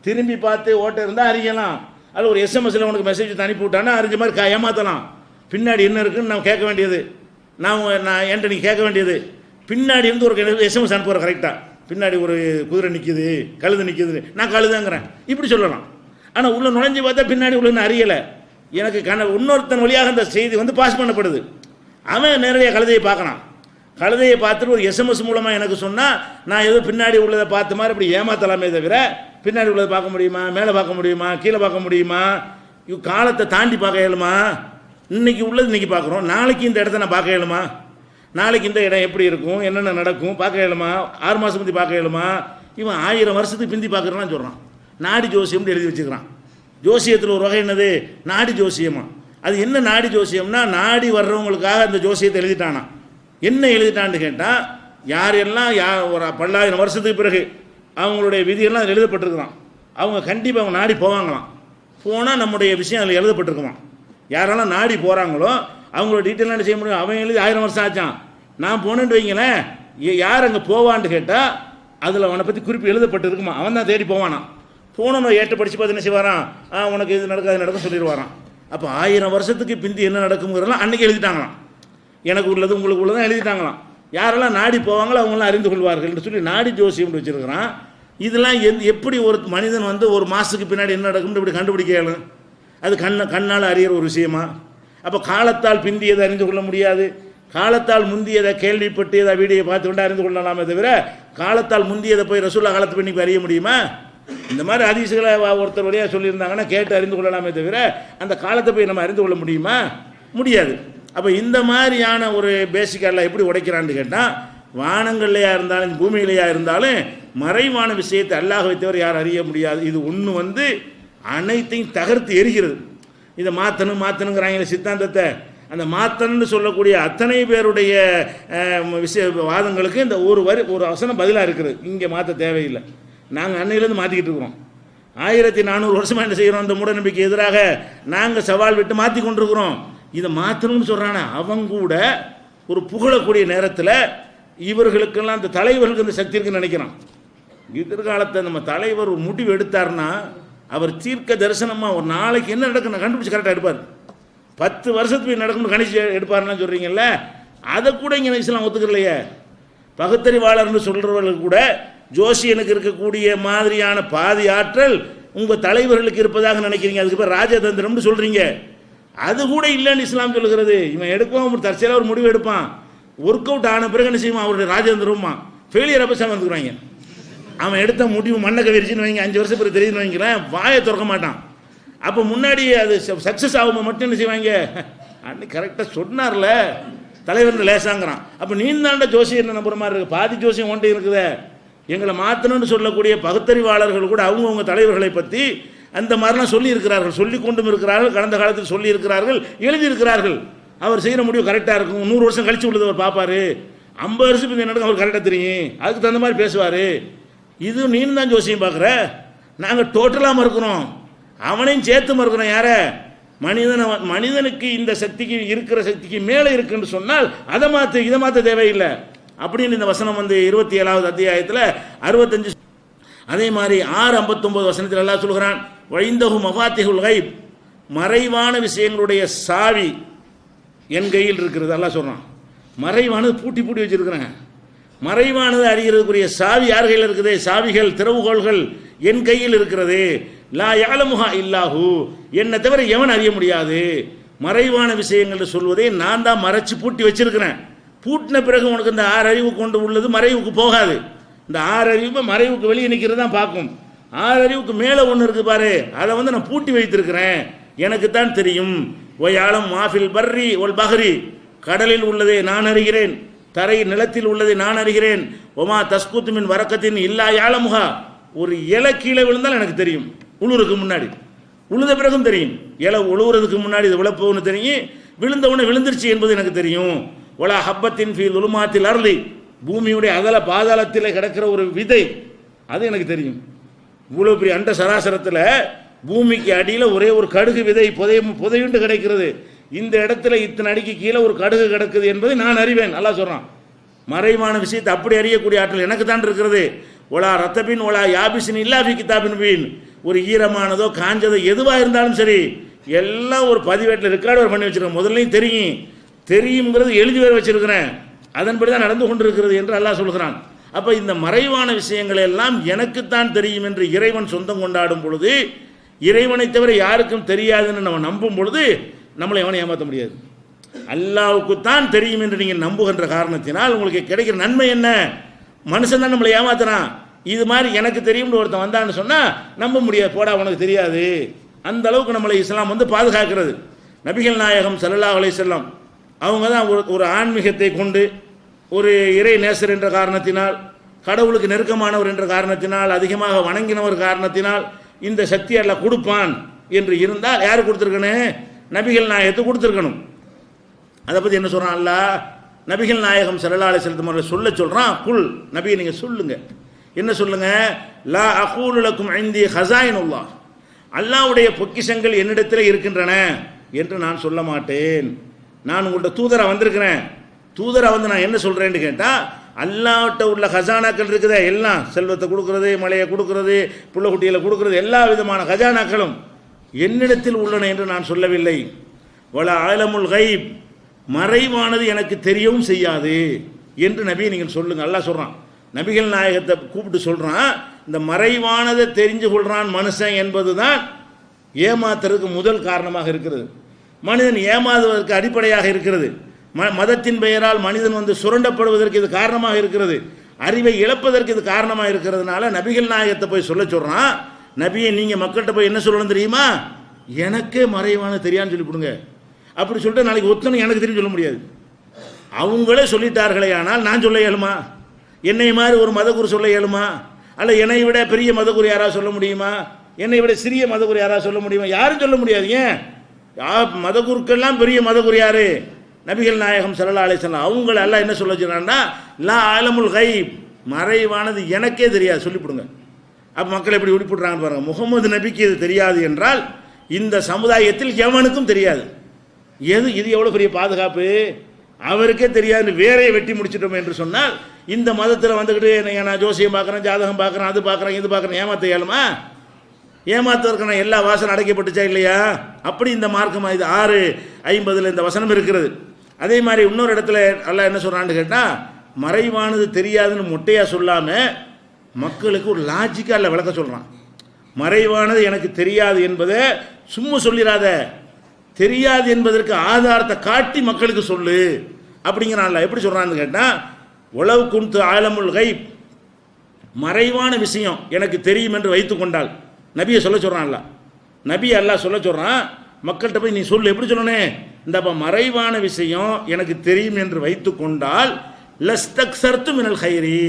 திரும்பி பார்த்து ஓட்ட இருந்தால் அறியலாம், அதில் ஒரு எஸ்எம்எஸ்ல உனக்கு மெசேஜ் அனுப்பி விட்டானா அறிஞ்ச மாதிரி ஏமாற்றலாம். பின்னாடி என்ன இருக்குன்னு நான் கேட்க வேண்டியது, நான் என்கிட்ட நீ கேட்க வேண்டியது, பின்னாடி இருந்து ஒரு எஸ்எம்எஸ் அனுப்புகிற கரெக்டாக, பின்னாடி ஒரு குதிரை நிற்கிது, கழுது நிற்கிது, நான் கழுதுங்கிறேன் இப்படி சொல்லலாம். ஆனால் உள்ள நுழைஞ்சு பார்த்தா பின்னாடி உள்ள அறியலை. எனக்கு இன்னொருத்தன் வழியாக அந்த செய்தி வந்து பாஸ் பண்ணப்படுது. அவன் நேரடியாக கழுதையை பார்க்கலாம், கழுதையை பார்த்துட்டு ஒரு எஸ்எம்எஸ் மூலமாக எனக்கு சொன்னால் நான் ஏதோ பின்னாடி உள்ளதை பார்த்த மாதிரி அப்படி ஏமாத்தலாமே தவிர பின்னாடி உள்ளதை பார்க்க முடியுமா, மேலே பார்க்க முடியுமா, கீழே பார்க்க முடியுமா? காலத்தை தாண்டி பார்க்க இயலுமா? இன்னைக்கு உள்ளது இன்னைக்கு பார்க்குறோம், நாளைக்கு இந்த இடத்த நான் பார்க்க இயலுமா? நாளைக்கு இந்த இடம் எப்படி இருக்கும், என்னென்ன நடக்கும் பார்க்க இயலுமா? 6 மாதம் முந்தி பார்க்க இயலுமா? இவன் 1000 வருஷத்துக்கு பிந்தி பார்க்குறான்னு சொல்கிறான். நாடி ஜோசியம்னு எழுதி வச்சுக்கிறான். ஜோசியத்தில் ஒரு வகை என்னது, நாடி ஜோசியமா. அது என்ன நாடி ஜோசியம்னா, நாடி வர்றவங்களுக்காக அந்த ஜோசியத்தை எழுதிட்டானா. என்ன எழுதிட்டான்னு கேட்டால், யாரெல்லாம் ஒரு 10,000 வருஷத்துக்கு பிறகு அவங்களுடைய விதியெல்லாம் அதில் எழுதப்பட்டிருக்கிறான். அவங்க கண்டிப்பாக அவங்க நாடி போவாங்களாம். போனால் நம்முடைய விஷயம் அதில் எழுதப்பட்டிருக்குமா. யாரெல்லாம் நாடி போகிறாங்களோ அவங்களோட டீட்டெயிலாம் என்ன செய்ய முடியும். அவன் எழுதி 1000 வருஷம் ஆச்சான், நான் போனேன்னு வைங்களேன், யார் அங்கே போவான்னு கேட்டால் அதில் அவனை பற்றி குறிப்பு எழுதப்பட்டு இருக்குமா. அவன் தான் தேடி போவானான். போனவன் ஏற்ற படித்து பார்த்து என்ன செய்வாரான், உனக்கு இது நடக்கும் அது நடக்கும் சொல்லிடுவாரான். அப்போ 1000 வருஷத்துக்கு பிந்தி என்ன நடக்குங்கிறதெல்லாம் அன்றைக்கி எழுதிட்டாங்களாம். எனக்கு உள்ளது உங்களுக்கு உள்ளதான் எழுதிட்டாங்களாம். யாரெல்லாம் நாடி போவாங்களோ அவங்களாம் அறிந்து கொள்வார்கள் என்று சொல்லி நாடி ஜோசியம் வச்சுருக்கிறான். இதெல்லாம் எப்படி ஒரு மனிதன் வந்து ஒரு மாதத்துக்கு பின்னாடி என்ன நடக்கும்னு இப்படி கண்டுபிடிக்க இயலும்? அது கண்ணால் அறிகிற ஒரு விஷயமா? அப்போ காலத்தால் பிந்தியதை அறிந்து கொள்ள முடியாது, காலத்தால் முந்தியதை கேள்விப்பட்டு அதை வீடியோ பார்த்து கொண்டு அறிந்து கொள்ளலாமே தவிர காலத்தால் முந்தியதை போய் ரசூல்லா காலத்து பண்ணி அறிய முடியுமா? இந்த மாதிரி ஹதீஸ்களை ஒருத்தர் வழியாக சொல்லியிருந்தாங்கன்னா கேட்டு அறிந்து கொள்ளலாமே தவிர அந்த காலத்தை போய் நம்ம அறிந்து கொள்ள முடியுமா? முடியாது. அப்போ இந்த மாதிரியான ஒரு பேசிக்கெல்லாம் எப்படி உடைக்கிறான்னு கேட்டால், வானங்கள்லையா இருந்தாலும் பூமியிலையா இருந்தாலும் மறைவான விஷயத்தை அல்லாஹ்வை தவிர யார் அறிய முடியாது. இது ஒன்று வந்து அனைத்தையும் தகர்த்து எரிகிறது. இதை மாற்றணுங்கிறாங்க சித்தாந்தத்தை. அந்த மாற்றணுன்னு சொல்லக்கூடிய அத்தனை பேருடைய வாதங்களுக்கு இந்த ஒரு வசனம் பதிலாக இருக்குது. இங்கே மாற்ற தேவையில்லை, நாங்கள் அன்னையிலேருந்து மாற்றிக்கிட்டு இருக்கிறோம். 1400 வருஷமாக என்ன செய்கிறோம், இந்த மூட நம்பிக்கை எதிராக நாங்கள் சவால் விட்டு மாற்றி கொண்டிருக்கிறோம். இதை மாற்றணும்னு சொல்கிறானே அவன் கூட ஒரு புகழக்கூடிய நேரத்தில் இவர்களுக்கெல்லாம் அந்த தலைவர்களுக்கு இந்த சக்தி இருக்குன்னு நினைக்கிறான். எதிர்காலத்தை நம்ம தலைவர் ஒரு முடிவு எடுத்தார்னா அவர் தீர்க்க தரிசனமாக ஒரு நாளைக்கு என்ன நடக்குன்னு கண்டுபிடிச்சி கரெக்டாக எடுப்பார். 10 வருஷத்துக்கு நடக்கும்னு கணிச்சு எடுப்பாருன்னா சொல்கிறீங்கல்ல, அதை கூட இங்கே இஸ்லாம் ஒத்துக்கலையே. பகுத்தறிவாளர்னு சொல்கிறவர்களுக்கு கூட ஜோசியனுக்கு இருக்கக்கூடிய மாதிரியான பாதி ஆற்றல் உங்கள் தலைவர்களுக்கு இருப்பதாக நினைக்கிறீங்க. அதுக்கு பேர் ராஜதந்திரம்னு சொல்கிறீங்க. அது கூட இல்லைன்னு இஸ்லாம் சொல்லுகிறது. இவன் எடுப்பான், ஒரு தற்செயலாக ஒரு முடிவு எடுப்பான், ஒர்க் அவுட் ஆன பிறகு என்ன செய்வான், அவருடைய ராஜேந்திரமா ஃபெயிலியர் அப்போ வந்துக்குறாங்க. அவன் எடுத்த முடிவு மண்ணை கவிரிச்சின்னு வைங்க, 5 வருஷம் பிறகு தெரியுதுன்னு வைங்களேன், வாயை திறக்க மாட்டான். அப்போ முன்னாடி அது சக்ஸஸ் ஆகும்போது மட்டும் என்ன செய்வாங்க, அன்னைக்கு கரெக்டாக சொன்னார்ல தலைவர் லேசாங்கிறான். அப்போ நீ தாண்ட ஜோசியர் நம்புற மாதிரி இருக்குது, பாதி ஜோசியம் ஒன்றை இருக்குதே. எங்களை மாற்றணும்னு சொல்லக்கூடிய பகுத்தறிவாளர்கள் கூட அவங்கவுங்க தலைவர்களை பற்றி அந்த மாதிரிலாம் சொல்லி இருக்கிறார்கள், சொல்லி கொண்டும் இருக்கிறார்கள், கடந்த காலத்தில் சொல்லி இருக்கிறார்கள், எழுதியிருக்கிறார்கள். அவர் செய்கிற முடிவு கரெக்டாக இருக்கும், 100 வருஷம் கழிச்சு உள்ளது அவர் பார்ப்பார், 50 வருஷம் இந்த நடக்கும் அவர் கரெக்டாக தெரியும், அதுக்கு தகுந்த மாதிரி பேசுவார். இது நீனு தான் ஜோசியம் பார்க்குற, நாங்கள் டோட்டலாக மறுக்கிறோம், அவனையும் சேர்த்து மறுக்கிறோம். யார மனிதனுக்கு இந்த சக்திக்கு இருக்கிற சக்திக்கு மேலே இருக்குன்னு சொன்னால் அதை மாற்று, இதை மாற்ற தேவையில்லை அப்படின்னு இந்த வசனம் 27வது அத்தியாயத்தில் 65. அதே மாதிரி 6:59 வசனத்தில் அல்லாஹ் சொல்கிறான், வைந்தஹு மஃபாத்திஹுல் கைப், மறைவான விஷயங்களுடைய சாவி என் கையில் இருக்கிறது. அல்லாஹ் சொல்கிறான், மறைவானது பூட்டி பூட்டி வச்சிருக்கிறேன், மறைவானது அறிகிறதுக்குரிய சாவி யார் கையில் இருக்குது, சாவிகள் திறவுகோள்கள் என் கையில் இருக்கிறது. லா யஅலமுஹா இல்லாஹு, என்னை தவிர எவன் அறிய முடியாது. மறைவான விஷயங்கள் சொல்வதை நான் தான் மறைச்சு பூட்டி வச்சிருக்கிறேன். பூட்டின பிறகு உனக்கு இந்த 6 அறிவு கொண்டு உள்ளது மறைவுக்கு போகாது. இந்த 6 அறிவு மறைவுக்கு வெளியே நிற்கிறது தான் பார்க்கும். 6 அறிவுக்கு மேலே ஒன்று இருக்குது பாரு, அதை நான் பூட்டி வைத்திருக்கிறேன், எனக்கு தான் தெரியும். ஒயாலம் மாஃபில் பர்ரி ஒல் பஹரி, கடலில் உள்ளதை நான் அறிகிறேன், தரை நிலத்தில் உள்ளதை நான் அறிகிறேன். ஒமா தஸ்குத்து மின் வரக்கத்தின் இல்லா யாலமுகா, ஒரு இலை கீழே விழுந்தால் எனக்கு தெரியும், உழுவுறதுக்கு முன்னாடி, உழுத பிறகும் தெரியும். இலை உழுவுறதுக்கு முன்னாடி இது விழப்போன்னு தெரியும், விழுந்தவுடனே விழுந்துருச்சு என்பது எனக்கு தெரியும். ஒலா ஹப்பத்தின் ஃபீ லுலுமாத்தில் அருளி, பூமியுடைய அகல பாதாளத்தில் கிடக்கிற ஒரு விதை, அது எனக்கு தெரியும். இவ்வளோ பெரிய அண்ட சராசரத்தில் பூமிக்கு அடியில் ஒரே ஒரு கடுகு விதை புதையுண்டு கிடைக்கிறது, இந்த இடத்துல இத்தனை அடிக்கு கீழே ஒரு கடுகு கிடக்குது என்பதை நான் அறிவேன். அல்லாஹ் சொல்கிறான், மறைவான விஷயத்தை அப்படி அறியக்கூடிய ஆற்றல் எனக்கு தான் இருக்கிறது. ஒலா ரத்தபின் ஒலா யாபிசின் இல்லாஃபி கிதாபின் பீன், ஒரு ஈரமானதோ காஞ்சதோ எதுவாக இருந்தாலும் சரி எல்லாம் ஒரு பதிவேட்டில் ரெக்கார்டு பண்ணி வச்சிருக்கேன், முதல்லையும் தெரியுங்கிறது எழுதி வேறு வச்சிருக்கிறேன், அதன்படி தான் நடந்து கொண்டிருக்கிறது என்று அல்லாஹ் சொல்கிறான். அப்போ இந்த மறைவான விஷயங்கள் எல்லாம் எனக்குத்தான் தெரியும் என்று இறைவன் சொந்தம் கொண்டாடும் பொழுது, இறைவனை தவிர யாருக்கும் தெரியாதுன்னு நம்ம நம்பும் பொழுது நம்மளை எவனை ஏமாற்ற முடியாது. அல்லாஹ்வுக்குத்தான் தெரியும் என்று நீங்கள் நம்புகின்ற காரணத்தினால் உங்களுக்கு கிடைக்கிற நன்மை என்ன, மனுஷன் தான் நம்மளை ஏமாத்துறான். இது மாதிரி எனக்கு தெரியும்னு ஒருத்தன் வந்தான்னு சொன்னால் நம்ப முடியாது, போடா உனக்கு தெரியாது. அந்த அளவுக்கு நம்மளை இஸ்லாம் பாதுகாக்கிறது. நபிகள் நாயகம் ஸல்லல்லாஹு அலைஹி வஸல்லம் அவங்க தான் ஒரு ஆன்மீகத்தை கொண்டு, ஒரு இறை நேசர் என்ற காரணத்தினால், கடவுளுக்கு நெருக்கமானவர் என்ற காரணத்தினால், அதிகமாக வணங்கினவர் காரணத்தினால் இந்த சக்தி எல்லாம் கொடுப்பான் என்று இருந்தால் யார் கொடுத்துருக்கணும், நபிகள் நாயகத்தை கொடுத்துருக்கணும். அதை பற்றி என்ன சொல்கிறான் அல்லாஹ், நபிகள் நாயகம் ஸல்லல்லாஹு அலைஹி வஸல்லம் சொல்ல சொல்கிறான், குல் நபியை நீங்கள் சொல்லுங்க, என்ன சொல்லுங்க, லா அகூலு லக்கும் இந்தி ஹஸாயினுல்லாஹ், அல்லாஹ்வுடைய பொக்கிஷங்கள் என்னிடத்தில் இருக்கின்றன என்று நான் சொல்ல மாட்டேன். நான் உங்கள்கிட்ட தூதராக வந்திருக்கிறேன், தூதராக நான் என்ன சொல்கிறேன்னு கேட்டால், அல்லாஹ்ட்ட உள்ள ஹஜானாக்கள் இருக்குதே, எல்லாம் செல்வத்தை கொடுக்கறது, மழையை கொடுக்கறது, புள்ள குட்டிகளை கொடுக்கறது, எல்லா விதமான ஹஜானாக்களும் என்னிடத்தில் உள்ளன என்று நான் சொல்லவில்லை. வல ஆலமுல் கைப், மறைவானது எனக்கு தெரியவும் செய்யாது என்று நபி நீங்கள் சொல்லுங்க. அல்லாஹ் சொல்கிறான், நபிகள் நாயகத்தை கூப்பிட்டு சொல்கிறான், இந்த மறைவானதை தெரிஞ்சு கொள்கிறான் மனுஷன் என்பது தான் ஏமாத்துறதுக்கு முதல் காரணமாக இருக்கிறது, மனிதன் ஏமாறுவதற்கு அடிப்படையாக இருக்கிறது. மதத்தின் பெயரால் மனிதன் சுரண்டப்படுவதற்கு இது காரணமாக இருக்கிறது, அறிவை இழப்பதற்கு இது காரணமாக இருக்கிறதுனால நபிகள் நாயகத்தை போய் சொல்ல சொல்கிறான். நபியை நீங்கள் மக்கள்கிட்ட போய் என்ன சொல்லணும் தெரியுமா, எனக்கே மறைவான தெரியான்னு சொல்லி கொடுங்க. அப்படி சொல்லிட்டு நாளைக்கு ஒத்தனை எனக்கு தெரியும் சொல்ல முடியாது. அவங்களே சொல்லிட்டார்களே, ஆனால் நான் சொல்ல இயலுமா, என்னை மாதிரி ஒரு மதகுரு சொல்ல இயலுமா, அல்ல என்னை விட பெரிய மதகுரு யாராவது சொல்ல முடியுமா, என்னை விட சிறிய மதகுரு யாராவது சொல்ல முடியுமா, யாரும் சொல்ல முடியாது. ஏன் மதகுருக்கெல்லாம் பெரிய மதகுரு யாரு, நபிகள் நாயகம் ஸல்லல்லாஹு அலைஹி வஸல்லம். அவங்கள எல்லாம் என்ன சொல்ல வச்சுருக்காங்கன்னா, லா ஆலமுல் கைப், மறைவானது எனக்கே தெரியாது சொல்லிவிடுங்க. அப்போ மக்கள் எப்படி விடுபடுறாங்கன்னு பாருங்க. முகமது நபிக்கு இது தெரியாது என்றால் இந்த சமுதாயத்தில் எவனுக்கும் தெரியாது. இது எவ்வளோ பெரிய பாதுகாப்பு, அவருக்கே தெரியாது வேறையை வெட்டி முடிச்சிட்டோம் என்று சொன்னால், இந்த மதத்தில் வந்துக்கிட்டு நான் ஜோசியம் பார்க்குறேன், ஜாதகம் பார்க்குறேன், அது பார்க்குறேன், இது பார்க்குறேன், ஏமாத்த இயலுமா, ஏமாத்துவதற்கான எல்லா வாசனை அடைக்கப்பட்டுச்சா இல்லையா? அப்படி இந்த மார்க்கம் இது 6:50 இந்த வசனம் இருக்கிறது. அதே மாதிரி இன்னொரு இடத்துல அல்லாஹ் என்ன சொல்கிறான்னு கேட்டால், மறைவானது தெரியாதுன்னு மொட்டையாக சொல்லாமல் மக்களுக்கு ஒரு லாஜிக்காக இல்லை விளக்க சொல்கிறான். மறைவானது எனக்கு தெரியாது என்பதை சும்மா சொல்லிடாத, தெரியாது என்பதற்கு ஆதாரத்தை காட்டி மக்களுக்கு சொல்லு அப்படிங்கிறான்ல. எப்படி சொல்கிறான்னு கேட்டால், உளவு குன்து ஆலமுல் கைப், மறைவான விஷயம் எனக்கு தெரியும் என்று வைத்துக்கொண்டால், நபியை சொல்ல சொல்கிறான்ல, நபி அல்லாஹ் சொல்ல சொல்கிறான், மக்கள்கிட்ட போய் நீ சொல்லு. எப்படி சொல்லணே, இந்தப்பா மறைவான விஷயம் எனக்கு தெரியும் என்று வைத்துக்கொண்டால் லஸ்தக்சர்த்து மினல் ஹைரி,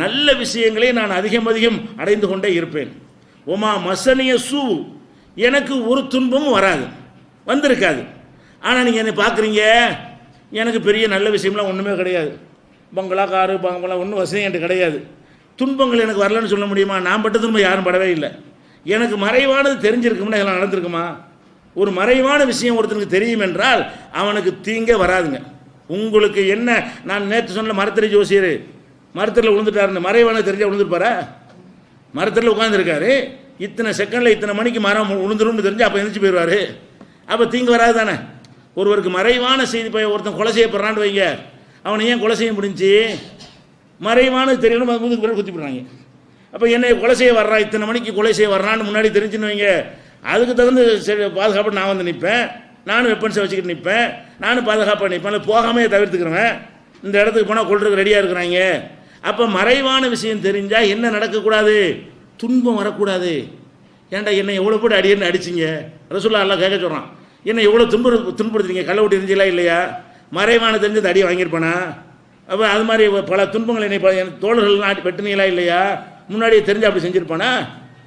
நல்ல விஷயங்களே நான் அதிகம் அதிகம் அடைந்து கொண்டே இருப்பேன். ஒமா மசனிய சூ, எனக்கு ஒரு துன்பமும் வராது, வந்திருக்காது. ஆனால் நீங்கள் என்னை பார்க்குறீங்க, எனக்கு பெரிய நல்ல விஷயம்லாம் ஒன்றுமே கிடையாது, பங்களா காரு பங்களா ஒன்றும் வசதி என்கிட்ட கிடையாது, துன்பங்கள் எனக்கு வரலன்னு சொல்ல முடியுமா? நான் பட்ட துன்பம் யாரும் படவே இல்லை. எனக்கு மறைவானது தெரிஞ்சிருக்கும்னா இதெல்லாம் நடந்திருக்குமா? ஒரு மறைவான விஷயம் ஒருத்தனுக்கு தெரியும் என்றால் அவனுக்கு தீங்கே வராதுங்க. உங்களுக்கு என்ன, நான் நேற்று சொன்ன மரத்தறி ஜோசியர் மரத்தில் விழுந்துட்டாருன்னு, மறைவானது தெரிஞ்சால் விழுந்துருப்பாரா? மரத்தில் உட்காந்துருக்காரு, இத்தனை செகண்டில் இத்தனை மணிக்கு மரம் விழுந்துரும்னு தெரிஞ்சு அப்போ எந்திரிச்சு போயிடுவார். அப்போ தீங்கு வராது தானே? ஒருவருக்கு மறைவான செய்தி போய் ஒருத்தன் கொலை செய்யப்படுறான்னு வைங்க, அவனை ஏன் கொலை செய்ய முடிஞ்சு? மறைவானது தெரியணும், முதுகு பிறகு குத்தி போடுறாங்க. அப்போ என்னை கொலை செய்ய வர்றான், இத்தனை மணிக்கு கொலை செய்ய வர்றான்னு முன்னாடி தெரிஞ்சுன்னு வைங்க, அதுக்கு தகுந்த பாதுகாப்பு நான் வந்து நிற்பேன், நானும் வெப்பன்ஸை வச்சுக்கிட்டு நிற்பேன், நானும் பாதுகாப்பாக நிற்பேன், போகாமே தவிர்த்துக்கிறேன். இந்த இடத்துக்கு போனால் கொள்றதுக்கு ரெடியாக இருக்கிறாங்க. அப்போ மறைவான விஷயம் தெரிஞ்சால் என்ன நடக்கக்கூடாது? துன்பம் வரக்கூடாது. ஏன்டா என்னை எவ்வளோ போட்டு அடியன்னு அடிச்சிங்க, ரசூலுல்லாஹ் அல்லாஹ் கேட்க சொல்கிறான், என்னை எவ்வளோ துன்புறுத்துறீங்க, கள்ள விட்டு இருந்துச்சா இல்லையா? மறைவான தெரிஞ்சது அடி வாங்கியிருப்பானா? அப்போ அது மாதிரி பல துன்பங்கள் என்னை தோழர்கள்லாம் வெட்டினீங்களா இல்லையா? முன்னாடியே தெரிஞ்சு அப்படி செஞ்சுருப்பானா?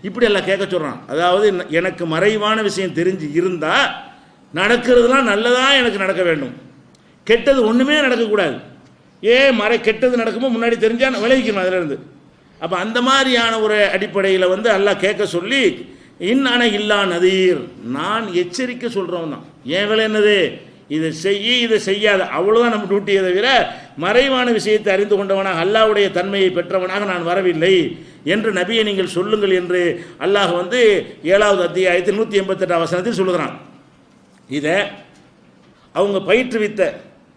இப்படி எல்லாம் கேட்க சொல்கிறான். அதாவது எனக்கு மறைவான விஷயம் தெரிஞ்சு இருந்தால் நடக்கிறதுலாம் நல்லதாக எனக்கு நடக்க வேண்டும், கெட்டது ஒன்றுமே நடக்கக்கூடாது. கெட்டது நடக்குமோ முன்னாடி தெரிஞ்சால் விளைவிக்கணும் அதிலிருந்து. அப்போ அந்த மாதிரியான ஒரு அடிப்படையில் அல்லாஹ் கேட்க சொல்லி, இன்னான இல்லா நதீர், நான் எச்சரிக்கை சொல்கிறவன் தான். என் வேலை என்னது? இதை செய்ய இதை செய்யாத, அவ்வளோதான் நம்ம டியூட்டியை தவிர மறைவான விஷயத்தை அறிந்து கொண்டவனாக அல்லாஹ்வுடைய தன்மையை பெற்றவனாக நான் வரவில்லை என்று நபியை நீங்கள் சொல்லுங்கள் என்று அல்லாஹ் 7வது அத்தியாயத்தில் 188 வசனத்தில் சொல்லுகிறான். இதை அவங்க பயிற்றுவித்த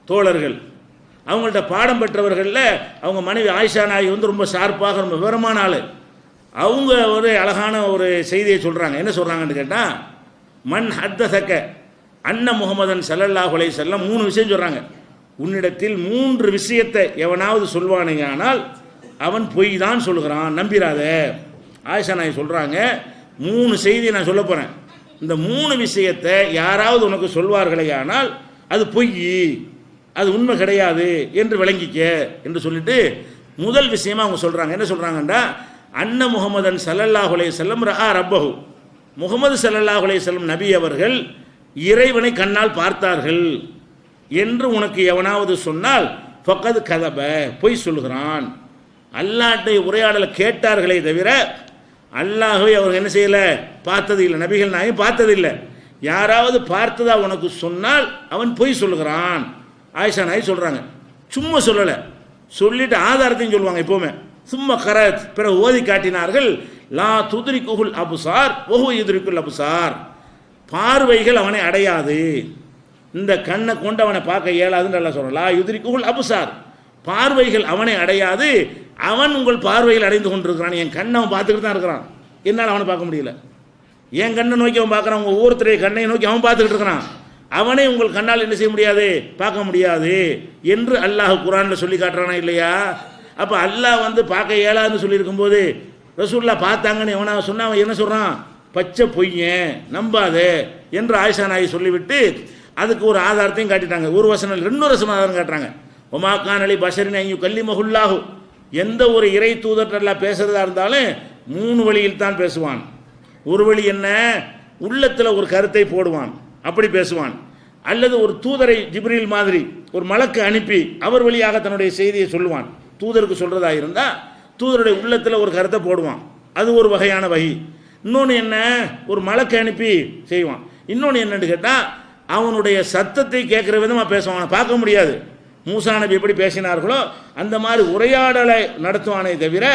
தோழர்கள், அவங்கள்ட்ட பாடம் பெற்றவர்களில் அவங்க மனைவி ஆயிஷா நாயகி ரொம்ப ஷார்ப்பாக ரொம்ப விவரமான ஆள். அவங்க ஒரு அழகான ஒரு செய்தியை சொல்கிறாங்க. என்ன சொல்கிறாங்கன்னு கேட்டால், மன் ஹத்தசக்க அன்ன முகமதன் ஸல்லல்லாஹு அலைஹி வஸல்லம், 3 விஷயம் சொல்கிறாங்க. உன்னிடத்தில் 3 விஷயத்தை எவனாவது சொல்வானேயானால் அவன் பொய் தான் சொல்கிறான், நம்பிராத. ஆயிஷா நாயகி சொல்கிறாங்க, 3 செய்தியை நான் சொல்ல போகிறேன், இந்த 3 விஷயத்தை யாராவது உனக்கு சொல்வார்களே ஆனால் அது பொய், அது உண்மை கிடையாது என்று விளங்கிக்க என்று சொல்லிட்டு முதல் விஷயமா அவங்க சொல்கிறாங்க. என்ன சொல்கிறாங்கண்டா, அன்ன முகமதன் ஸல்லல்லாஹு அலைஹி வஸல்லம் ரஆ ரப்பஹு, முகமது ஸல்லல்லாஹு அலைஹி வஸல்லம் நபி அவர்கள் இறைவனை கண்ணால் பார்த்தார்கள் என்று உனக்கு எவனாவது சொன்னால் ஃபக்கத் கதப, பொய் சொல்கிறான். அல்லாஹ்வுடைய உரையாடலை கேட்டார்களே தவிர அல்லாஹ்வை அவர் என்ன செய்யலை, பார்த்தது இல்லை. நபிகள் நாயகம் பார்த்தது இல்லை. யாராவது பார்த்ததா உனக்கு சொன்னால் அவன் பொய் சொல்கிறான். ஆயிஷா நாயகி சொல்கிறாங்க, சும்மா சொல்லலை, சொல்லிட்டு ஆதாரத்தையும் சொல்லுவாங்க எப்போவுமே. சும்மா கரத், பிறகு ஓதி காட்டினார்கள், லா துத்ரிகுல் அபுசார் வஹு யுத்ரிகுல் அபுசார், பார்வைகள் அவனை அடையாது, இந்த கண்ணை கொண்டு அவனை பார்க்க இயலாதுன்னு நல்லா சொல்கிறான். லா யுத்ரிகுல் அபுசார், பார்வைகள் அவனை அடையாது, அவன் உங்கள் பார்வைகள் அடைந்து கொண்டிருக்கிறான். என் கண்ணை அவன் பார்த்துக்கிட்டு தான் இருக்கிறான், என்னால் அவனை பார்க்க முடியல. என் கண்ணை நோக்கி அவன் பார்க்குறான், உங்கள் ஒவ்வொருத்தரைய கண்ணை நோக்கி அவன் பார்த்துக்கிட்டு இருக்கிறான், அவனை உங்கள் கண்ணால் என்ன செய்ய முடியாது, பார்க்க முடியாது என்று அல்லாஹ் குர்ஆனில் சொல்லி காட்டுறானா இல்லையா? அப்போ அல்லாஹ் பார்க்க இயலாதுன்னு சொல்லியிருக்கும் போது ரசூலுல்லாஹ் பார்த்தாங்கன்னு எவனா சொன்னா அவன் என்ன சொல்கிறான், பச்சை பொய்யன், நம்பாதே என்று ஆயிஷா நாயகி சொல்லிவிட்டு அதுக்கு ஒரு ஆதாரத்தையும் காட்டிட்டாங்க. ஒரு வசனம், 2 வசனம் ஆதாரம் காட்டுறாங்க. ஒமா கான் அலி பஷரின் ஐயு கல்லிமஹுல்லாஹு, எந்த ஒரு இறை தூதர்லாம் பேசுறதா இருந்தாலும் 3 வழியில் தான் பேசுவான். ஒரு வழி என்ன, உள்ளத்தில் ஒரு கருத்தை போடுவான், அப்படி பேசுவான். அல்லது ஒரு தூதரை ஜிப்ரீல் மாதிரி ஒரு மலக்கு அனுப்பி அவர் வழியாக தன்னுடைய செய்தியை சொல்லுவான். தூதருக்கு சொல்கிறதா இருந்தால் தூதருடைய உள்ளத்தில் ஒரு கருத்தை போடுவான், அது ஒரு வகையான வகை. இன்னொன்று என்ன, ஒரு மலக்கு அனுப்பி செய்வான். இன்னொன்று என்னன்னு கேட்டால் அவனுடைய சத்தத்தை கேட்குற விதமாக பேசுவான், அவனை பார்க்க முடியாது. மூசா நபி எப்படி பேசினார்களோ அந்த மாதிரி உரையாடலை நடத்துவானே தவிர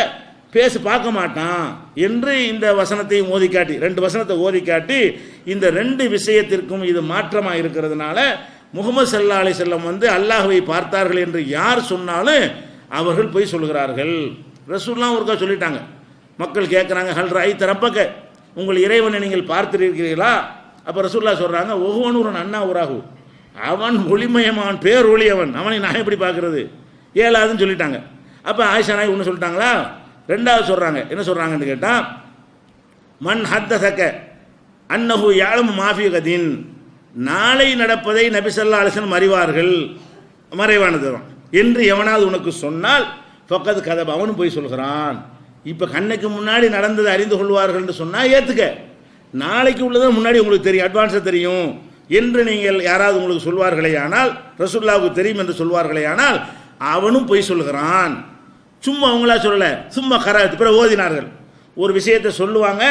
பார்க்க மாட்டான் என்று இந்த வசனத்தை ஓதி காட்டி, 2 வசனத்தை ஓதி காட்டி, இந்த 2 விஷயத்திற்கும் இது மாற்றமாக இருக்கிறதுனால முகமது ஸல்லல்லாஹு அலைஹி வஸல்லம் அல்லாஹ்வை பார்த்தார்கள் என்று யார் சொன்னாலும் அவர்கள் போய் சொல்கிறார்கள். ரசூலுல்லாஹ் ஒருக்கா சொல்லிட்டாங்க. மக்கள் கேட்குறாங்க, ஹல் ரஅய்த ரப்பக, உங்கள் இறைவனை நீங்கள் பார்த்திருக்கிறீர்களா? அப்போ ரசூலுல்லாஹ் சொல்கிறாங்க ஒவ்வொன்றும் அண்ணா ஊராகு, அவன் ஒளிமயமான் பேர் ஒளி அவனை நான் எப்படி பார்க்குறது, ஏழாதுன்னு சொல்லிட்டாங்க. அப்போ ஆயிஷா நாய் ஒன்று சொல்லிட்டாங்களா. ரெண்டாவது சொல்கிறாங்க, என்ன சொல்கிறாங்கன்னு கேட்டால் மன் ஹத்தசக அன்னஹு யாழம் மாஃபிகதின், நாளை நடப்பதை நபி ஸல்லல்லாஹு அலைஹி வஸல்லம் அறிவார்கள், மறைவானது என்று எவனாவது உனக்கு சொன்னால் ஃபக்கத் கதப், அவனும் போய் சொல்கிறான். இப்போ கண்ணுக்கு முன்னாடி நடந்ததை அறிந்து கொள்வார்கள் என்று சொன்னால் ஏற்றுக்க, நாளைக்கு உள்ளதை முன்னாடி உங்களுக்கு தெரியும், அட்வான்ஸாக தெரியும் என்று நீங்கள் யாராவது உங்களுக்கு சொல்வார்களே ஆனால், ரசூலுல்லாஹ்வுக்கு தெரியும் என்று சொல்வார்களே ஆனால் அவனும் போய் சொல்கிறான். சும்மா அவங்களா சொல்லலை, சும்மா கராத்து பிற ஓதினார்கள். ஒரு விஷயத்தை சொல்லுவாங்க,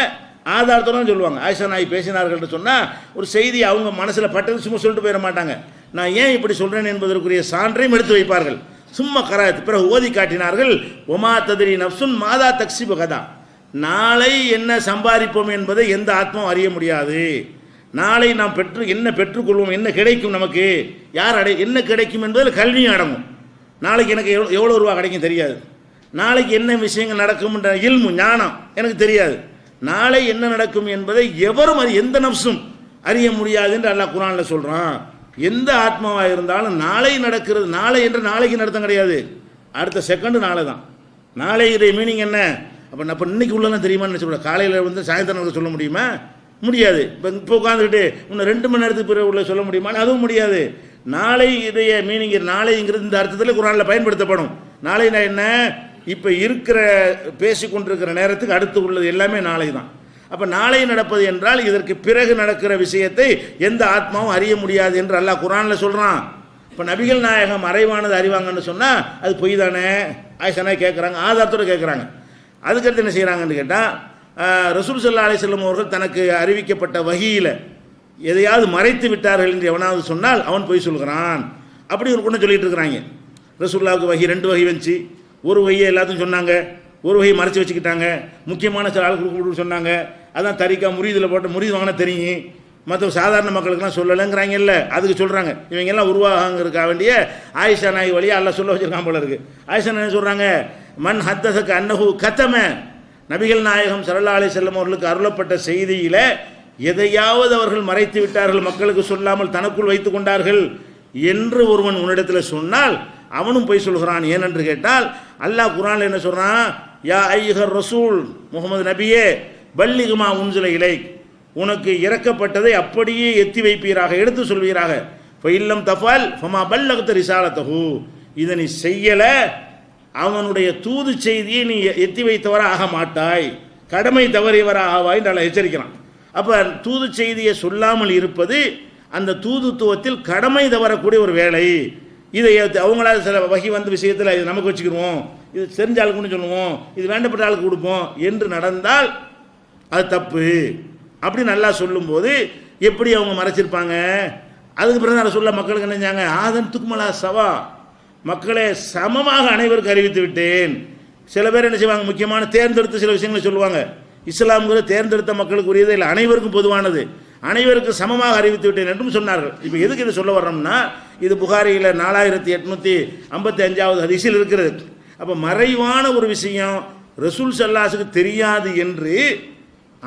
ஆதாரத்தோடு சொல்லுவாங்க. ஆயிஷா நாய் பேசினார்கள் சொன்னால் ஒரு செய்தி அவங்க மனசில் பட்டது சும்மா சொல்லிட்டு போயிட மாட்டாங்க. நான் ஏன் இப்படி சொல்கிறேன் என்பதற்குரிய சான்றையும் எடுத்து வைப்பார்கள். சும்மா கராத்து பிறகு ஓதி காட்டினார்கள். ஒமா ததிரி நப்சுன் மாதா தக்ஸிபு கதா, நாளை என்ன சம்பாதிப்போம் என்பதை எந்த ஆத்மாவும் அறிய முடியாது. நாளை நாம் என்ன பெற்றுக்கொள்வோம், என்ன கிடைக்கும் நமக்கு, யார் என்ன கிடைக்கும் என்பதில் கல்வியும் அடங்கும். நாளைக்கு எனக்கு எவ்வளோ ரூபா கிடைக்கும் தெரியாது, நாளைக்கு என்ன விஷயங்கள் நடக்கும்ன்ற இல்மு ஞானம் எனக்கு தெரியாது. நாளை என்ன நடக்கும் என்பதை எவரும் எந்த நப்சும் அறிய முடியாது என்று அல்லாஹ் குர்ஆனில் சொல்கிறான். எந்த ஆத்மாவாக இருந்தாலும் நாளை நடக்கிறது, நாளை என்ற நாளைக்கு நடத்தம் கிடையாது, அடுத்த செகண்டு நாளை தான். நாளை இதை மீனிங் என்ன, அப்போ இன்னைக்கு உள்ளலாம் தெரியுமான்னு சொல்ல, காலையில் வந்து சாயந்தரம் சொல்ல முடியுமா, முடியாது. இப்போ உட்காந்துக்கிட்டு இன்னும் 2 மணி நேரத்துக்கு பிறகு உள்ள சொல்ல முடியுமான்னு அதுவும் முடியாது. நாளை இதைய மீனிங், நாளைங்கிறது இந்த அர்த்தத்தில் குர்ஆனில் பயன்படுத்தப்படும். நாளை என்ன, இப்போ இருக்கிற பேசிக்கொண்டிருக்கிற நேரத்துக்கு அடுத்து உள்ளது எல்லாமே நாளை தான். அப்போ நாளை நடப்பது என்றால் இதற்கு பிறகு நடக்கிற விஷயத்தை எந்த ஆத்மாவும் அறிய முடியாது என்று அல்லாஹ் குர்ஆனில் சொல்கிறான். இப்போ நபிகள் நாயகம் மறைவானது அறிவாங்கன்னு சொன்னால் அது பொய் தானே, ஆயிஷா கேட்குறாங்க, ஆதாரத்தோடு கேட்குறாங்க. அதுக்கடுத்து என்ன செய்கிறாங்கன்னு கேட்டால், ரசூல் ஸல்லல்லாஹு அலைஹி வஸல்லம் அவர்கள் தனக்கு அறிவிக்கப்பட்ட வஹீயில் எதையாவது மறைத்து விட்டார்கள் என்று எவனாவது சொன்னால் அவன் பொய் சொல்கிறான். அப்படி ஒரு கொண்டு சொல்லிட்டு இருக்கிறாங்க. ரசூலுல்லாஹ்வுக்கு வஹி 2 வகை வந்துச்சு. ஒரு வகையை எல்லாத்தையும் சொன்னாங்க, ஒரு வகையை மறைச்சி வச்சுக்கிட்டாங்க. முக்கியமான சில ஆளுக்கு சொன்னாங்க, அதான் தரிக்கா முரீதில் போட்ட முரீது வாங்கினா தெரியும், மற்ற சாதாரண மக்களுக்கெல்லாம் சொல்லலைங்கிறாங்கல்ல, அதுக்கு சொல்கிறாங்க. இவங்கெல்லாம் உருவாகங்கிறக்க வேண்டிய ஆயிஷா நாய் வழியாக எல்லாம் சொல்ல வச்சுருக்கான் போல இருக்குது. ஆயிஷா நாய் சொல்கிறாங்க, மன் ஹத்தஸக அன்னஹு கதம, நபிகள் நாயகம் ஸல்லல்லாஹு அலைஹி வஸல்லம் அவர்களுக்கு அருளப்பட்ட செய்தியில் எதையாவது அவர்கள் மறைத்து விட்டார்கள், மக்களுக்கு சொல்லாமல் தனக்குள் வைத்து கொண்டார்கள் என்று ஒருவன் உன்னிடத்தில் சொன்னால் அவனும் போய் சொல்கிறான். ஏனென்று கேட்டால் அல்லாஹ் குர்ஆனில் என்ன சொல்கிறான், யா ஐயுஹர் ரசூல், முகமது நபியே, பல்லிகுமா உன்சில இலை, உனக்கு இறக்கப்பட்டதை அப்படியே எத்தி வைப்பீராக, எடுத்து சொல்வீராக. ஃபஇல்லம் தஃபால் ஃபமா பல்லகத ரிசாலத்தஹு, இதை நீ செய்யலை, அவனுடைய தூது செய்தியை நீ எத்தி வைத்தவராக ஆக மாட்டாய், கடமை தவறியவராக ஆவாய் என்று அல்லாஹ் எச்சரிக்கிறான். அப்போ தூது செய்தியை சொல்லாமல் இருப்பது அந்த தூதுத்துவத்தில் கடமை தவறக்கூடிய ஒரு வேலை. இதை அவங்களால சில வகை வந்து விஷயத்தில் இது நமக்கு வச்சுக்கிடுவோம், இது தெரிஞ்ச ஆளுக்குன்னு சொல்லுவோம், இது வேண்டப்பட்ட ஆளுக்கு கொடுப்போம் என்று நடந்தால் அது தப்பு. அப்படி நல்லா சொல்லும்போது எப்படி அவங்க மறைச்சிருப்பாங்க. அதுக்கு பிறகு தான் சொல்ல மக்களுக்கு என்ன செஞ்சாங்க, ஆதன் துக்மலா சவா, மக்களே சமமாக அனைவருக்கு அறிவித்து விட்டேன். சில பேர் என்ன செய்வாங்க, முக்கியமான தேர்ந்தெடுத்து சில விஷயங்களை சொல்லுவாங்க. இஸ்லாம்ங்கிறது தேர்ந்தெடுத்த மக்களுக்கு உரியது இல்லை, அனைவருக்கும் பொதுவானது, அனைவருக்கு சமமாக அறிவித்து விட்டேன் என்றும் சொன்னார்கள். இப்போ எதுக்கு இதை சொல்ல வர்றோம்னா, இது புகாரியில் 4855வது ஹதீஸில் இருக்கிறது. அப்போ மறைவான ஒரு விஷயம் ரசூல் ஸல்லல்லாஹு தெரியாது என்று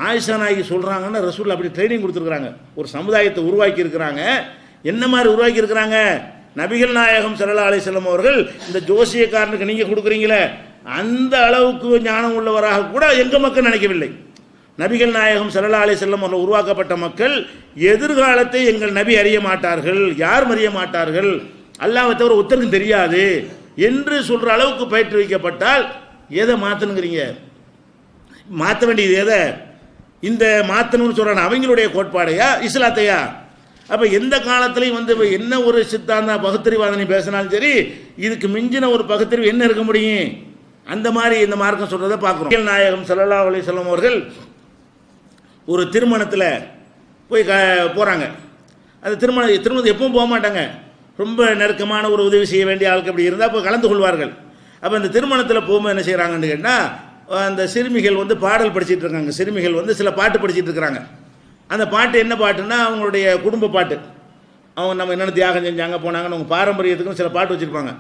ஆயிஷா நாயகி சொல்கிறாங்கன்னா, ரசூல் அப்படி ட்ரைனிங் கொடுத்துருக்குறாங்க, ஒரு சமுதாயத்தை உருவாக்கி இருக்கிறாங்க. என்ன மாதிரி உருவாக்கி இருக்கிறாங்க, நபிகள் நாயகம் ஸல்லல்லாஹு அலைஹி வஸல்லம் அவர்கள் இந்த ஜோசியக்காரனுக்கு நீங்கள் கொடுக்குறீங்களே அந்த அளவுக்கு ஞானம் உள்ளவராக கூட எங்கள் மக்கள் நினைக்கவில்லை. நபிகள் நாயகம் ஸல்லல்லாஹு அலைஹி வஸல்லம் அவர்கள் உருவாக்கப்பட்ட மக்கள் எதிர்காலத்தை எங்கள் நபி அறிய மாட்டார்கள், யாரும் அறிய மாட்டார்கள், அல்லாஹ்வை தவிர ஒருத்தருக்கும் தெரியாது என்று சொல்கிற அளவுக்கு பயிற்றுவிக்கப்பட்டால் எதை மாற்றணுங்கிறீங்க, மாற்ற வேண்டியது எதை, இந்த மாற்றணும்னு சொல்கிறாங்க அவங்களுடைய கோட்பாடையா இஸ்லாத்தையா. அப்போ எந்த காலத்திலையும் வந்து என்ன ஒரு சித்தாந்த பகுத்தறிவாதனை பேசினாலும் சரி, இதுக்கு மிஞ்சின ஒரு பகுத்தறிவு என்ன இருக்க முடியும், அந்த மாதிரி இந்த மார்க்கம் சொல்கிறத பார்க்குறோம். நாயகம் ஸல்லல்லாஹு அலைஹி வஸல்லம் அவர்கள் ஒரு திருமணத்தில் போய் போகிறாங்க. அந்த திருமணம் எப்பவும் போக மாட்டாங்க, ரொம்ப நெருக்கமான ஒரு உதவி செய்ய வேண்டிய ஆளுக்கு அப்படி இருந்தால் அப்போ கலந்து கொள்வார்கள். அப்போ அந்த திருமணத்தில் போகும்போது என்ன செய்கிறாங்கன்னு கேட்டால், அந்த சிறுமிகள் வந்து பாடல் படிச்சுட்டு இருக்காங்க, சிறுமிகள் வந்து சில பாட்டு படிச்சுட்டு இருக்கிறாங்க. அந்த பாட்டு என்ன பாட்டுன்னா அவங்களுடைய குடும்ப பாட்டு, அவங்க நம்ம என்னென்ன தியாகம் செஞ்சாங்க போனாங்கன்னு அவங்க பாரம்பரியத்துக்குன்னு சில பாட்டு வச்சுருப்பாங்க,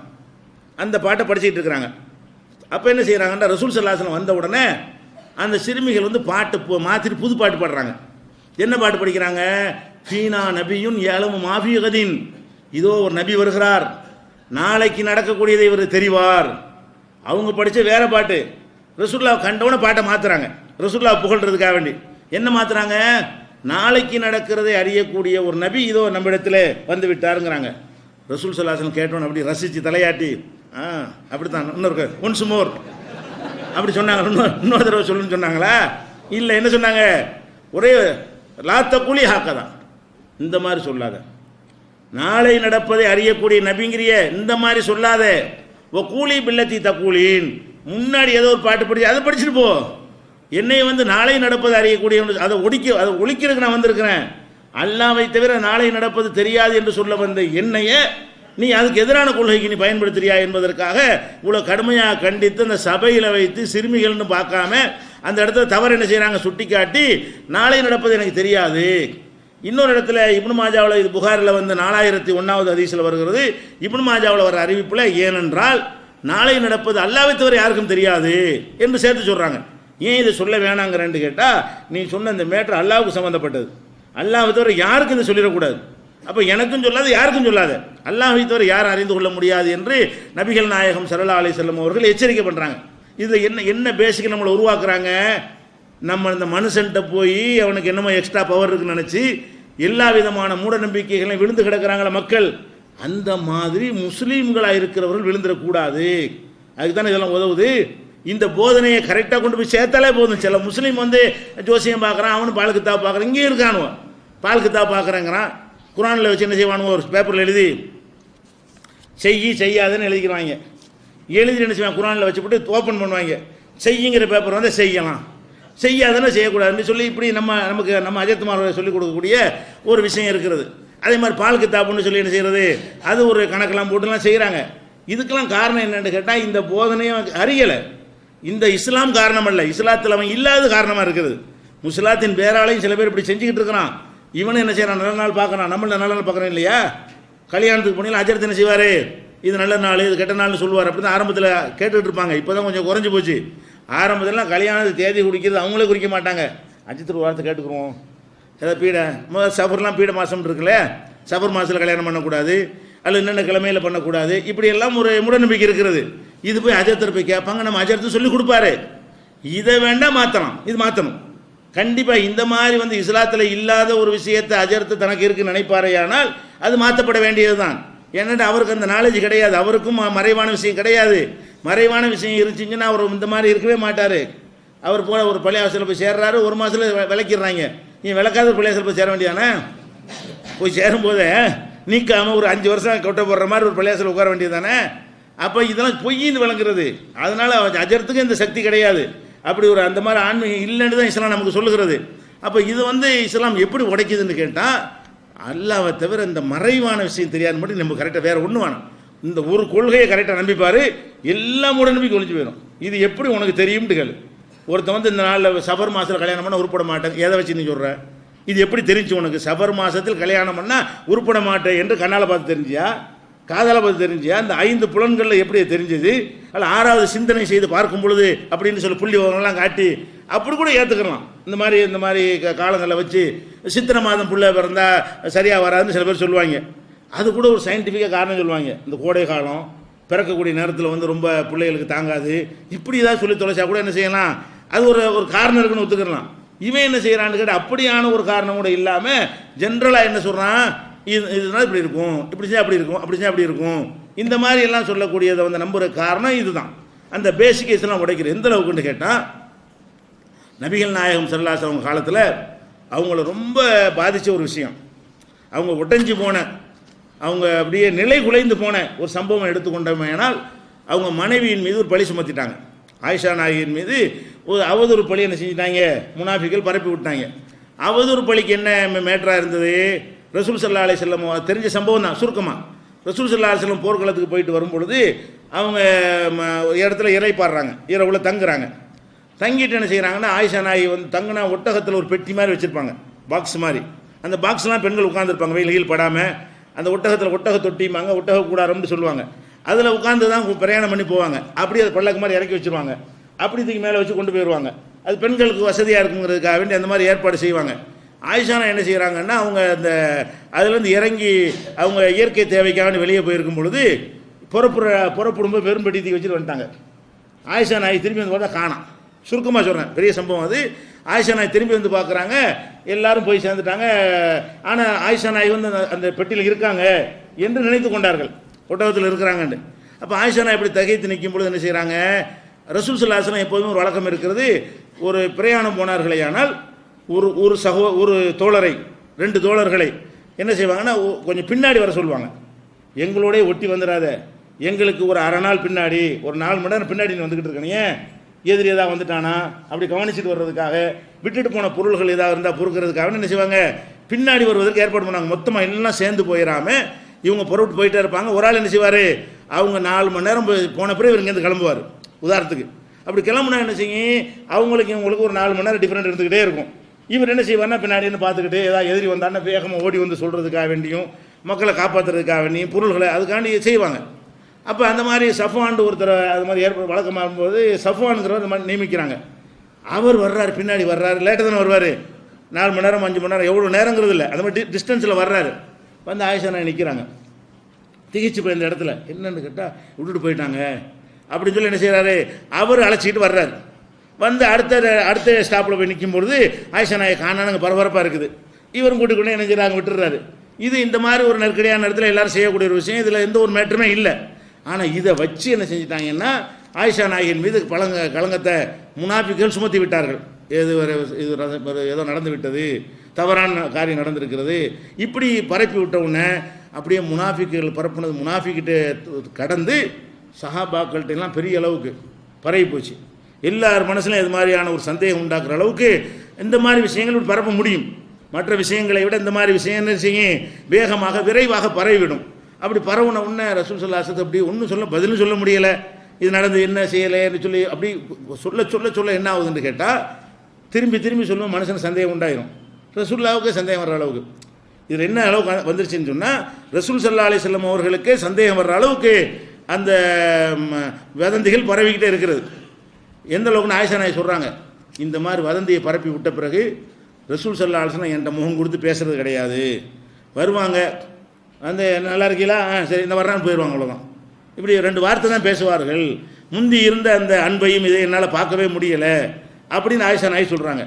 அந்த பாட்டை படிச்சுட்டு இருக்கிறாங்க. அப்போ என்ன செய்கிறாங்கன்னா, ரசூல் ஸல்லல்லாஹு அலைஹி வஸல்லம் வந்த உடனே அந்த சிறுமிகள் வந்து பாட்டு மாற்றிட்டு புது பாட்டு பாடுறாங்க. என்ன பாட்டு படிக்கிறாங்க? ஃபீனா நபியுன் யஅலமு மா ஃபீ கதின். இதோ ஒரு நபி வருகிறார், நாளைக்கு நடக்கக்கூடியதை இவர் தெரிவார். அவங்க படித்த வேற பாட்டு. ரசூலுல்லாஹ் கண்டவன பாட்டை மாத்துறாங்க, ரசூலுல்லாஹ் புகழ்றதுக்காக வேண்டி. என்ன மாத்துறாங்க? நாளைக்கு நடக்கிறதை அறியக்கூடிய ஒரு நபி இதோ நம்ம இடத்துல வந்து விட்டாருங்கிறாங்க. ரசூல் ஸல்லல்லாஹு அலைஹி வஸல்லம் கேட்டோன்னு அப்படி ரசித்து தலையாட்டி அப்படித்தான் இன்னொரு ஒன்ஸ் மோர் அப்படி சொன்னாங்க. இன்னொரு தடவை சொல்லுன்னு சொன்னாங்களா? இல்லை, என்ன சொன்னாங்க? ஒரே லாத்த கூலி ஹாக்கதான், இந்த மாதிரி சொல்லாத. நாளை நடப்பதை அறியக்கூடிய நபிங்கிறிய இந்த மாதிரி சொல்லாத. ஓ கூலி பில்லத்தி தக்கூலின், முன்னாடி ஏதோ ஒரு பாட்டு படிச்சு அதை படிச்சுட்டு போ. என்னை வந்து நாளை நடப்பது அறியக்கூடிய அதை ஒழிக்கிறதுக்கு நான் வந்திருக்கிறேன். அல்லாஹ்வை தவிர நாளை நடப்பது தெரியாது என்று சொல்ல வந்த என்னையே நீ அதுக்கு எதிரான கொள்கைக்கு நீ பயன்படுத்துறியா என்பதற்காக இவ்வளோ கடுமையாக கண்டித்து அந்த சபையில் வைத்து சிறுமிகள்னு பார்க்காம அந்த இடத்துல தவறு என்ன செய்கிறாங்க? சுட்டி காட்டி நாளை நடப்பது எனக்கு தெரியாது. இன்னொரு இடத்துல இப்னு மாஜாவில், இது புகாரில் வந்து 4001வது ஹதீஸில் வருகிறது. இப்னு மாஜாவில் வர அறிவிப்பில் ஏனென்றால் நாளை நடப்பது அல்லாஹ்வை தவிர யாருக்கும் தெரியாது என்று சேர்த்து சொல்கிறாங்க. ஏன் இதை சொல்ல வேணாங்கிறேன்னு கேட்டால், நீ சொன்ன இந்த மேட்டர் அல்லாஹ்வுக்கு சம்மந்தப்பட்டது, அல்லாஹ்வை தவிர யாருக்கும் இதை சொல்லிடக்கூடாது. அப்போ எனக்கும் சொல்லாது யாருக்கும் சொல்லாது, அல்லாஹ்வை தவிர யாரும் அறிந்து கொள்ள முடியாது என்று நபிகள் நாயகம் ஸல்லல்லாஹு அலைஹி வஸல்லம் அவர்கள் எச்சரிக்கை பண்ணுறாங்க. இதில் என்ன பேசிக்கு நம்மளை உருவாக்குறாங்க? நம்ம இந்த மனுஷன்கிட்ட போய் அவனுக்கு என்னமோ எக்ஸ்ட்ரா பவர் இருக்குன்னு நினச்சி எல்லா விதமான மூட நம்பிக்கைகளையும் விழுந்து கிடக்கிறாங்களே மக்கள், அந்த மாதிரி முஸ்லீம்களாக இருக்கிறவர்கள் விழுந்துடக்கூடாது. அதுக்கு தானே இதெல்லாம் உதவுது. இந்த போதனையை கரெக்டாக கொண்டு போய் சேர்த்தாலே போதும். சில முஸ்லீம் வந்து ஜோசியம் பார்க்குறான், அவனு பால் கித்தாப் பார்க்குறான், இங்கேயும் இருக்கானுவன் பால் கித்தாப் பார்க்குறேங்கிறான். குரானில் வச்சு என்ன செய்வானுவோ, ஒரு பேப்பரில் எழுதி செய்யாதுன்னு எழுதிக்கிறாங்க. எழுதி என்ன செய்வாங்க? குரானில் வச்சுப்பட்டு ஓப்பன் பண்ணுவாங்க. செய்யுங்கிற பேப்பர் வந்து செய்யலாம், செய்யாதுன்னு செய்யக்கூடாதுன்னு சொல்லி இப்படி நமக்கு அஜத்துமார் சொல்லிக் கொடுக்கக்கூடிய ஒரு விஷயம் இருக்கிறது. அதே மாதிரி பால் கித்தாப்புன்னு சொல்லி என்ன செய்கிறது, அது ஒரு கணக்கெல்லாம் போட்டுலாம் செய்கிறாங்க. இதுக்கெல்லாம் காரணம் என்னென்னு கேட்டால், இந்த போதனையும் அறியலை. இந்த இஸ்லாம் காரணம் அல்ல, இஸ்லாத்தில் அவன் இல்லாத காரணமாக இருக்கிறது. முஸ்லாத்தின் பேராலையும் சில பேர் இப்படி செஞ்சுக்கிட்டு இருக்கிறான். இவனும் என்ன செய்கிறான்? நல்ல நாள் பார்க்குறான். நம்மள நல்ல நாள் பார்க்குறோம் இல்லையா? கல்யாணத்துக்கு போனீங்க அஜரத்து என்ன செய்வார்? இது நல்ல நாள், இது கெட்ட நாள்னு சொல்லுவார். அப்படி தான் ஆரம்பத்தில் கேட்டுட்டு இருப்பாங்க. இப்போ தான் கொஞ்சம் குறைஞ்சி போச்சு. ஆரம்பத்திலாம் கல்யாணத்து தேதி குறிக்கிறது அவங்களே குறிக்க மாட்டாங்க. அஜித்து வார்த்தை கேட்டுக்குருவோம், ஏதாவது பீடை சஃபர்லாம் பீடை மாதம் இருக்குல்ல, சஃபர் மாதத்தில் கல்யாணம் பண்ணக்கூடாது, அல்லது என்னென்ன கிழமையில் பண்ணக்கூடாது, இப்படியெல்லாம் ஒரு மூடநம்பிக்கை இருக்கிறது. இது போய் அஜரத்தில் போய் கேட்பாங்க, நம்ம அஜரத்து சொல்லி கொடுப்பாரு. இதை வேண்டாம் மாற்றலாம், இது மாற்றணும் கண்டிப்பாக. இந்த மாதிரி வந்து இஸ்லாத்தில் இல்லாத ஒரு விஷயத்தை அஜரத்து தனக்கு இருக்குன்னு நினைப்பாரையானால் அது மாற்றப்பட வேண்டியது தான். ஏன்னா அவருக்கு அந்த நாலேஜ் கிடையாது, அவருக்கும் மறைவான விஷயம் கிடையாது. மறைவான விஷயம் இருந்துச்சுன்னா அவர் இந்த மாதிரி இருக்கவே மாட்டார். அவர் போல ஒரு பள்ளியாசலில் போய் சேர்றாரு, ஒரு மாதத்தில் விளக்கிடுறாங்க. நீ விளக்காத பள்ளியாசலில் போய் சேர வேண்டியதானே? போய் சேரும்போதே நீக்காமல் ஒரு 5 வருஷம் கொட்டை போடுற மாதிரி ஒரு பள்ளியாசலில் உட்கார வேண்டியது தானே? அப்போ இதெல்லாம் பொய்யின்னு விளங்குறது. அதனால் அஜரத்துக்கு இந்த சக்தி கிடையாது. அப்படி ஒரு அந்த மாதிரி ஆன்மீகம் இல்லைன்னு தான் இஸ்லாம் நமக்கு சொல்லுகிறது. அப்போ இது வந்து இஸ்லாம் எப்படி உடைக்குதுன்னு கேட்டால், அல்லாஹ்வை தவிர இந்த மறைவான விஷயம் தெரியாது மட்டும் நம்ம கரெக்டாக வேறு ஒன்று வேணும். இந்த ஒரு கொள்கையை கரெக்டாக நம்பிப்பார், எல்லா மூட நம்பிக்கை ஒழிஞ்சு போயிடும். இது எப்படி உனக்கு தெரியும்ட்டு கேளு. ஒருத்தன் வந்து இந்த நாளில் சபர் மாதத்தில் கல்யாணம் பண்ணால் உருப்பட மாட்டேன், எதை வச்சு நீ சொல்கிற? இது எப்படி தெரிஞ்சு உனக்கு? சபர் மாதத்தில் கல்யாணம் பண்ணால் உருப்பட மாட்டேன் என்று கண்ணால் பார்த்து தெரிஞ்சியா, காதால் பார்த்து தெரிஞ்சியா? அந்த 5 புலன்களில் எப்படி தெரிஞ்சது? அல்ல 6வது சிந்தனை செய்து பார்க்கும் பொழுது அப்படின்னு சொல்லி புள்ளி விவரங்கள்லாம் காட்டி அப்படி கூட ஏற்றுக்கலாம். இந்த மாதிரி காலங்களில் வச்சு சித்திரை மாதம் புள்ள பிறந்தால் சரியாக வராதுன்னு சில பேர் சொல்லுவாங்க. அது கூட ஒரு சயின்டிஃபிக்காக காரணம் சொல்லுவாங்க. இந்த கோடை காலம் பிறக்கக்கூடிய நேரத்தில் வந்து ரொம்ப பிள்ளைகளுக்கு தாங்காது, இப்படி ஏதாவது சொல்லி தொலைச்சா கூட என்ன செய்யலாம், அது ஒரு காரணம் இருக்குன்னு ஒத்துக்கலாம். இவன் என்ன செய்கிறான்னு கேட்டால் அப்படியான ஒரு காரணம் கூட இல்லாமல் ஜென்ரலாக என்ன சொல்கிறான், இதுதான் இப்படி இருக்கும், இப்படி செஞ்சால் அப்படி இருக்கும், அப்படி செஞ்சால் அப்படி இருக்கும், இந்த மாதிரி எல்லாம் சொல்லக்கூடியதை வந்து நம்புகிற காரணம் இதுதான். அந்த பேசிக் இதெல்லாம் உடைக்கிற எந்த அளவுக்குன்னு கேட்டால், நபிகள் நாயகம் ஸல்லல்லாஹு அலைஹி வஸல்லம் காலத்தில் அவங்கள ரொம்ப பாதித்த ஒரு விஷயம், அவங்க ஒட்டஞ்சி போன, அவங்க அப்படியே நிலை குலைந்து போன ஒரு சம்பவம் எடுத்துக்கொண்டோமேனால், அவங்க மனைவியின் மீது ஒரு பழி சுமத்திட்டாங்க. ஆயிஷா நாயகியின் மீது ஒரு அவதூறு பழி என்ன செஞ்சிட்டாங்க, முனாஃபிக்கள் பரப்பி விட்டாங்க. அவதூறு பழிக்கு என்ன மேட்டராக இருந்தது? ரசூல் ஸல்லல்லாஹு அலைஹி வஸல்லம் தெரிஞ்ச சம்பவம் தான் சுருக்கமாக. ரசூல் ஸல்லல்லாஹு அலைஹி வஸல்லம் போர்க்களத்துக்கு போயிட்டு வரும்பொழுது அவங்க இடத்துல இறைப்பாடுறாங்க, இரவுல தங்குறாங்க. தங்கிட்டு என்ன செய்கிறாங்கன்னா, ஆயிஷா நாயகி வந்து தங்கினா ஒட்டகத்தில் ஒரு பெட்டி மாதிரி வச்சுருப்பாங்க, பாக்ஸ் மாதிரி. அந்த பாக்ஸ்லாம் பெண்கள் உட்காந்துருப்பாங்க வெயில் படாமல். அந்த ஒட்டகத்தில் ஒட்டக தொட்டிமாங்க, ஒட்டக கூடாரம்னு சொல்லுவாங்க. அதில் உட்காந்து தான் பிரயாணம் பண்ணி போவாங்க. அப்படி அது பல்லக்கு மாதிரி இறக்கி வச்சுருவாங்க. அப்படி இதுக்கு மேலே வச்சு கொண்டு போயிடுவாங்க. அது பெண்களுக்கு வசதியாக இருக்குங்கிறதுக்காக வேண்டி அந்த மாதிரி ஏற்பாடு செய்வாங்க. ஆயிஷானா என்ன செய்கிறாங்கன்னா அவங்க அந்த அதுலேருந்து இறங்கி அவங்க இயற்கை தேவைக்காக வெளியே போயிருக்கும் பொழுது புறப்படும்போது பெரும்பெட்டி தூக்கி வச்சுட்டு வந்துட்டாங்க. ஆயிஷா நாய் திரும்பி வந்து பார்த்தா காணோம். சுருக்கமாக சொல்கிறேன், பெரிய சம்பவம் அது. ஆயிஷா நாய் திரும்பி வந்து பார்க்குறாங்க, எல்லாரும் போய் சேர்ந்துட்டாங்க. ஆனால் ஆயிஷா நாய் வந்து அந்த பெட்டியில் இருக்காங்க என்று நினைத்து கொண்டார்கள், ஒட்டகத்தில் இருக்கிறாங்கன்னு. அப்போ ஆயிஷா நாய் இப்படி தகைத்து நிற்கும் பொழுது என்ன செய்கிறாங்க, ரசூல் ஸல்லல்லாஹு அலைஹி வஸல்லம் எப்போதும் ஒரு வழக்கம் இருக்கிறது, ஒரு பிரயாணம் போனார்களே ஆனால் ஒரு தோழரை 2 தோழர்களை என்ன செய்வாங்கன்னா கொஞ்சம் பின்னாடி வர சொல்லுவாங்க. எங்களோடய ஒட்டி வந்துடாத, எங்களுக்கு ஒரு அரை நாள் பின்னாடி, ஒரு 4 மணி நேரம் பின்னாடி வந்துக்கிட்டு இருக்கானே, எதிரி ஏதாவது வந்துட்டானா அப்படி கவனிச்சுட்டு வர்றதுக்காக, விட்டுட்டு போன பொருள்கள் ஏதாவது இருந்தால் பொறுக்கிறதுக்காக என்ன செய்வாங்க, பின்னாடி வருவதற்கு ஏற்பாடு பண்ணுவாங்க. மொத்தமாக எல்லாம் சேர்ந்து போயிடாமல் இவங்க பொறுப்பு போயிட்டே இருப்பாங்க. ஒரு ஆள் என்ன செய்வார், அவங்க 4 மணி நேரம் போன பிறகு இவர் இங்கேருந்து கிளம்புவார். உதாரணத்துக்கு அப்படி கிளம்புனா என்ன செய்யும், அவங்களுக்கு இவங்களுக்கு ஒரு 4 மணி நேரம் டிஃப்ரெண்ட் இருந்துக்கிட்டே இருக்கும். இவர் என்ன செய்வார்னா பின்னாடின்னு பார்த்துக்கிட்டு ஏதாவது எதிரி வந்தான்னா வேகமாக ஓடி வந்து சொல்கிறதுக்காக வேண்டியும், மக்களை காப்பாற்றுறதுக்காக வேண்டியும், பொருள்களை அதுக்காண்டி செய்வாங்க. அப்போ அந்த மாதிரி சஃப்வான் ஒருத்தர் அது மாதிரி வழக்கமாகும்போது சஃப்வான்ங்கிறவர் அந்த மாதிரி நியமிக்கிறாங்க. அவர் வர்றாரு, பின்னாடி வர்றாரு, லேட்டாக தானே வருவார், 4 மணி நேரம் 5 மணி நேரம் எவ்வளோ நேரங்கிறது இல்லை, அந்த மாதிரி டிஸ்டன்ஸில் வர்றாரு. வந்து ஆயிஷா நாய் நிற்கிறாங்க, திகிச்சு போய் இந்த இடத்துல என்னென்னு கேட்டால் விட்டுட்டு போயிட்டாங்க அப்படின்னு சொல்லி என்ன செய்கிறாரு, அவர் அழைச்சிக்கிட்டு வர்றாரு. வந்து அடுத்த ஸ்டாப்பில் போய் நிற்கும்பொழுது ஆயிஷா நாயை காணானுங்க, பரபரப்பாக இருக்குது. இவரும் கூட்டிக்கொண்டு என்ன செய்கிறாங்க, விட்டுறாரு. இது இந்த மாதிரி ஒரு நெருக்கடியான இடத்துல எல்லாரும் செய்யக்கூடிய ஒரு விஷயம், இதில் எந்த ஒரு மேட்டருமே இல்லை. ஆனால் இதை வச்சு என்ன செஞ்சிட்டாங்கன்னா ஆயிஷா நாயின் மீது களங்கத்தை முனாஃபிக்குகள் சுமத்தி விட்டார்கள். இது ஏதோ நடந்து விட்டது, தவறான காரியம் நடந்திருக்கிறது, இப்படி பரப்பி விட்ட உடனே அப்படியே முனாஃபிக்குகள் பரப்புனது முனாஃபிக்கிட்ட கடந்து சஹாபாக்கள்கிட்ட எல்லாம் பெரிய அளவுக்கு பரவி போச்சு. எல்லார் மனசுலையும் இது மாதிரியான ஒரு சந்தேகம் உண்டாக்குற அளவுக்கு இந்த மாதிரி விஷயங்கள் பரப்ப முடியும். மற்ற விஷயங்களை விட இந்த மாதிரி விஷயம் என்ன செய்யும், வேகமாக விரைவாக பரவிவிடும். அப்படி பரவுன உடனே ரசூல் ஸல்லல்லாஹு அலைஹி வஸல்லம் அப்படி ஒன்றும் பதிலும் சொல்ல முடியலை, இது நடந்து என்ன செய்யலைன்னு சொல்லி அப்படி சொல்ல என்ன ஆகுதுன்னு கேட்டால் திரும்பி சொல்லுவோம், மனுஷன் சந்தேகம் உண்டாயிரும். ரசூலுல்லாஹ்வுக்கு சந்தேகம் வர்ற அளவுக்கு இது என்ன அளவுக்கு வந்துருச்சுன்னு சொன்னால், ரசூல் ஸல்லல்லாஹு அலைஹி வஸல்லம் அவர்களுக்கே சந்தேகம் வர்ற அளவுக்கு அந்த வதந்திகள் பரவிக்கிட்டே இருக்கிறது. எந்த அளவுக்குன்னு ஆயிஷா நாய் சொல்கிறாங்க, இந்த மாதிரி வதந்தியை பரப்பி விட்ட பிறகு ரசூல் ஸல்லல்லாஹு அலைஹி வஸல்லம் என்கிட்ட முகம் கொடுத்து பேசுறது கிடையாது. வருவாங்க, வந்து நல்லா இருக்கீங்களா, சரி இந்த வர்றான்னு போயிடுவாங்க, அவ்வளோதான். இப்படி 2 வார்த்தை தான் பேசுவார்கள். முந்தி இருந்த அந்த அன்பையும் இதை என்னால் பார்க்கவே முடியலை அப்படின்னு ஆயிஷா நாய் சொல்கிறாங்க.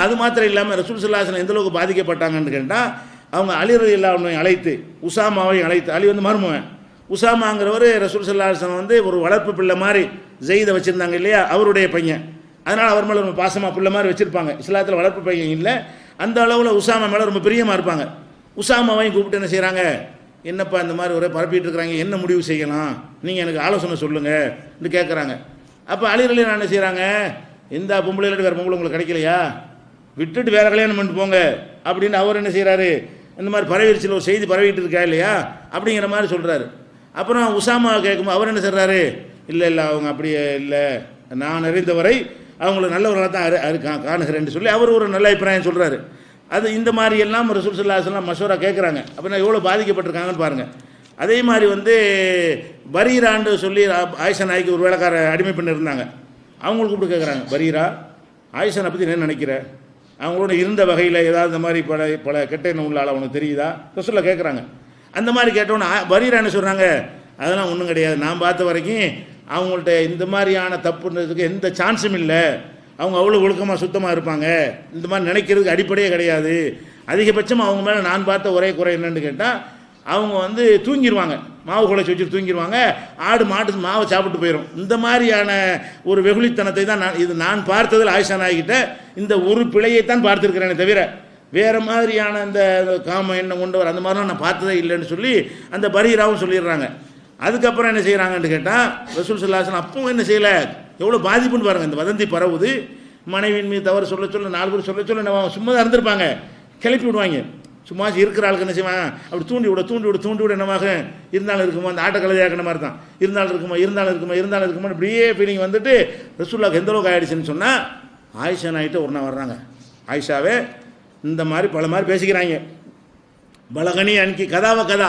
அது மாத்திரம் இல்லாமல் ரசூல் ஸல்லல்லாஹு அலைஹி வஸல்லம் எந்த அளவுக்கு பாதிக்கப்பட்டாங்கன்னு கேட்டால், அவங்க அலி ரலியல்லாஹு அன்ஹு அழைத்து, உசாமாவை அழைத்து, அலி வந்து மருமகன், உசாமாங்கிறவர் ரசூல் ஸல்லல்லாஹு அலைஹி வஸல்லம் வந்து ஒரு வளர்ப்பு பிள்ளை மாதிரி ஜெயிதை வச்சுருந்தாங்க இல்லையா, அவருடைய பையன். அதனால் அவர் மேலே ரொம்ப பாசமாக பிள்ளை மாதிரி வச்சுருப்பாங்க. இஸ்லாத்தில் வளர்ப்பு பையன் இல்லை, அந்த அளவில் உசாமா மேலே ரொம்ப பிரியமாக இருப்பாங்க. உசாமாவையும் கூப்பிட்டு என்ன செய்கிறாங்க, என்னப்பா இந்த மாதிரி ஒரே பரப்பிட்டு இருக்கிறாங்க, என்ன முடிவு செய்யலாம், நீங்கள் எனக்கு ஆலோசனை சொல்லுங்கன்னு கேட்குறாங்க. அப்போ அலி ரலியல்லாஹு அன்ஹு என்ன செய்கிறாங்க, இந்த பொம்பளையில வேறு பொம்பளை உங்களுக்கு கிடைக்கலையா, விட்டுட்டு வேறு கல்யாணம் பண்ணிட்டு போங்க அப்படின்னு அவர் என்ன செய்கிறாரு, இந்த மாதிரி பரவிடுச்சில் ஒரு செய்தி பரவிட்டு இருக்கா இல்லையா அப்படிங்கிற மாதிரி சொல்கிறாரு. அப்புறம் உசாமா கேட்கும்போது அவர் என்ன சொல்கிறாரு, இல்லை அவங்க அப்படியே இல்லை, நான் அறிந்தவரை அவங்கள நல்லவர்களாக தான் காணுகிறேன்னு சொல்லி அவர் ஒரு நல்ல அபிப்பிராயம் சொல்கிறாரு. அது இந்த மாதிரி எல்லாம் ரசூல் ஸல்லல்லாஹு அலைஹி வஸல்லம் மஷூரா கேட்குறாங்க. அப்படின்னா எவ்வளோ பாதிக்கப்பட்டிருக்காங்கன்னு பாருங்கள். அதே மாதிரி வந்து பரீரான்னு சொல்லி ஆயிஷா நாய்க்கு ஒரு வேலைக்கார அடிமை பண்ணி இருந்தாங்க. அவங்களுக்கு கூப்பிட்டு கேட்குறாங்க, பரீரா ஆயிஷானை பற்றி என்ன நினைக்கிற, அவங்களோட இருந்த வகையில் ஏதாவது இந்த மாதிரி பல கெட்ட எண்ணம் உள்ள ஆள் அவனுக்கு தெரியுதா ரசூலுல்லாஹ் கேட்குறாங்க. அந்த மாதிரி கேட்டோன்னே பரீரா என்ன சொல்கிறாங்க, அதெல்லாம் ஒன்றும் கிடையாது, நான் பார்த்த வரைக்கும் அவங்கள்ட்ட இந்த மாதிரியான தப்புன்றதுக்கு எந்த சான்ஸும் இல்லை, அவங்க அவ்வளோ ஒழுக்கமாக சுத்தமாக இருப்பாங்க, இந்த மாதிரி நினைக்கிறதுக்கு அடிப்படையே கிடையாது. அதிகபட்சம் அவங்க மேலே நான் பார்த்த ஒரே குறை என்னன்னு கேட்டால், அவங்க வந்து தூங்கிடுவாங்க, மாவு குழைச்சி வச்சுட்டு தூங்கிடுவாங்க, ஆடு மாட்டு மாவை சாப்பிட்டு போயிடும். இந்த மாதிரியான ஒரு வெகுளித்தனத்தை தான் நான் பார்த்ததில் ஆயிஷா நாய்கிட்ட இந்த ஒரு பிழையைத்தான் பார்த்துருக்கிறேனே தவிர வேறு மாதிரியான இந்த காம எண்ணம் கொண்டவர் அந்த மாதிரிலாம் நான் பார்த்ததே இல்லைன்னு சொல்லி அந்த பரீராவும் சொல்லிடுறாங்க. அதுக்கப்புறம் என்ன செய்கிறாங்கன்னு கேட்டால், ரசூல் ஸல்லல்லாஹு அலைஹி வஸல்லம் அப்பவும் என்ன செய்யலை, எவ்வளோ பாதிப்புன்னு பாருங்கள். இந்த வதந்தி பரவுது, மனைவியின் மீது தவறு சொல்ல 4 பேர் சொல்ல என்ன சும்மா தான் இருந்திருப்பாங்க, கிளப்பி விடுவாங்க. சும்மா இருக்கிற ஆளுக்கு என்ன செய்வாங்க, அப்படி தூண்டி விட என்னமாக இருந்தாலும் இருக்குமா, அந்த ஆட்டக்கலையாக்கின மாதிரி தான், இருந்தாலும் இருக்குமா இப்படியே ஃபீலிங் வந்துட்டு ரசூலுல்லாஹ்க்கு எந்த அளவுக்கு ஆகிடுச்சுன்னு சொன்னால், ஆயிஷா நாய்கிட்ட ஒரு நாள் வர்றாங்க, ஆயிஷாவே இந்த மாதிரி பல மாதிரி பேசிக்கிறாங்க, பலகனி அன்கி கதாவ கதா,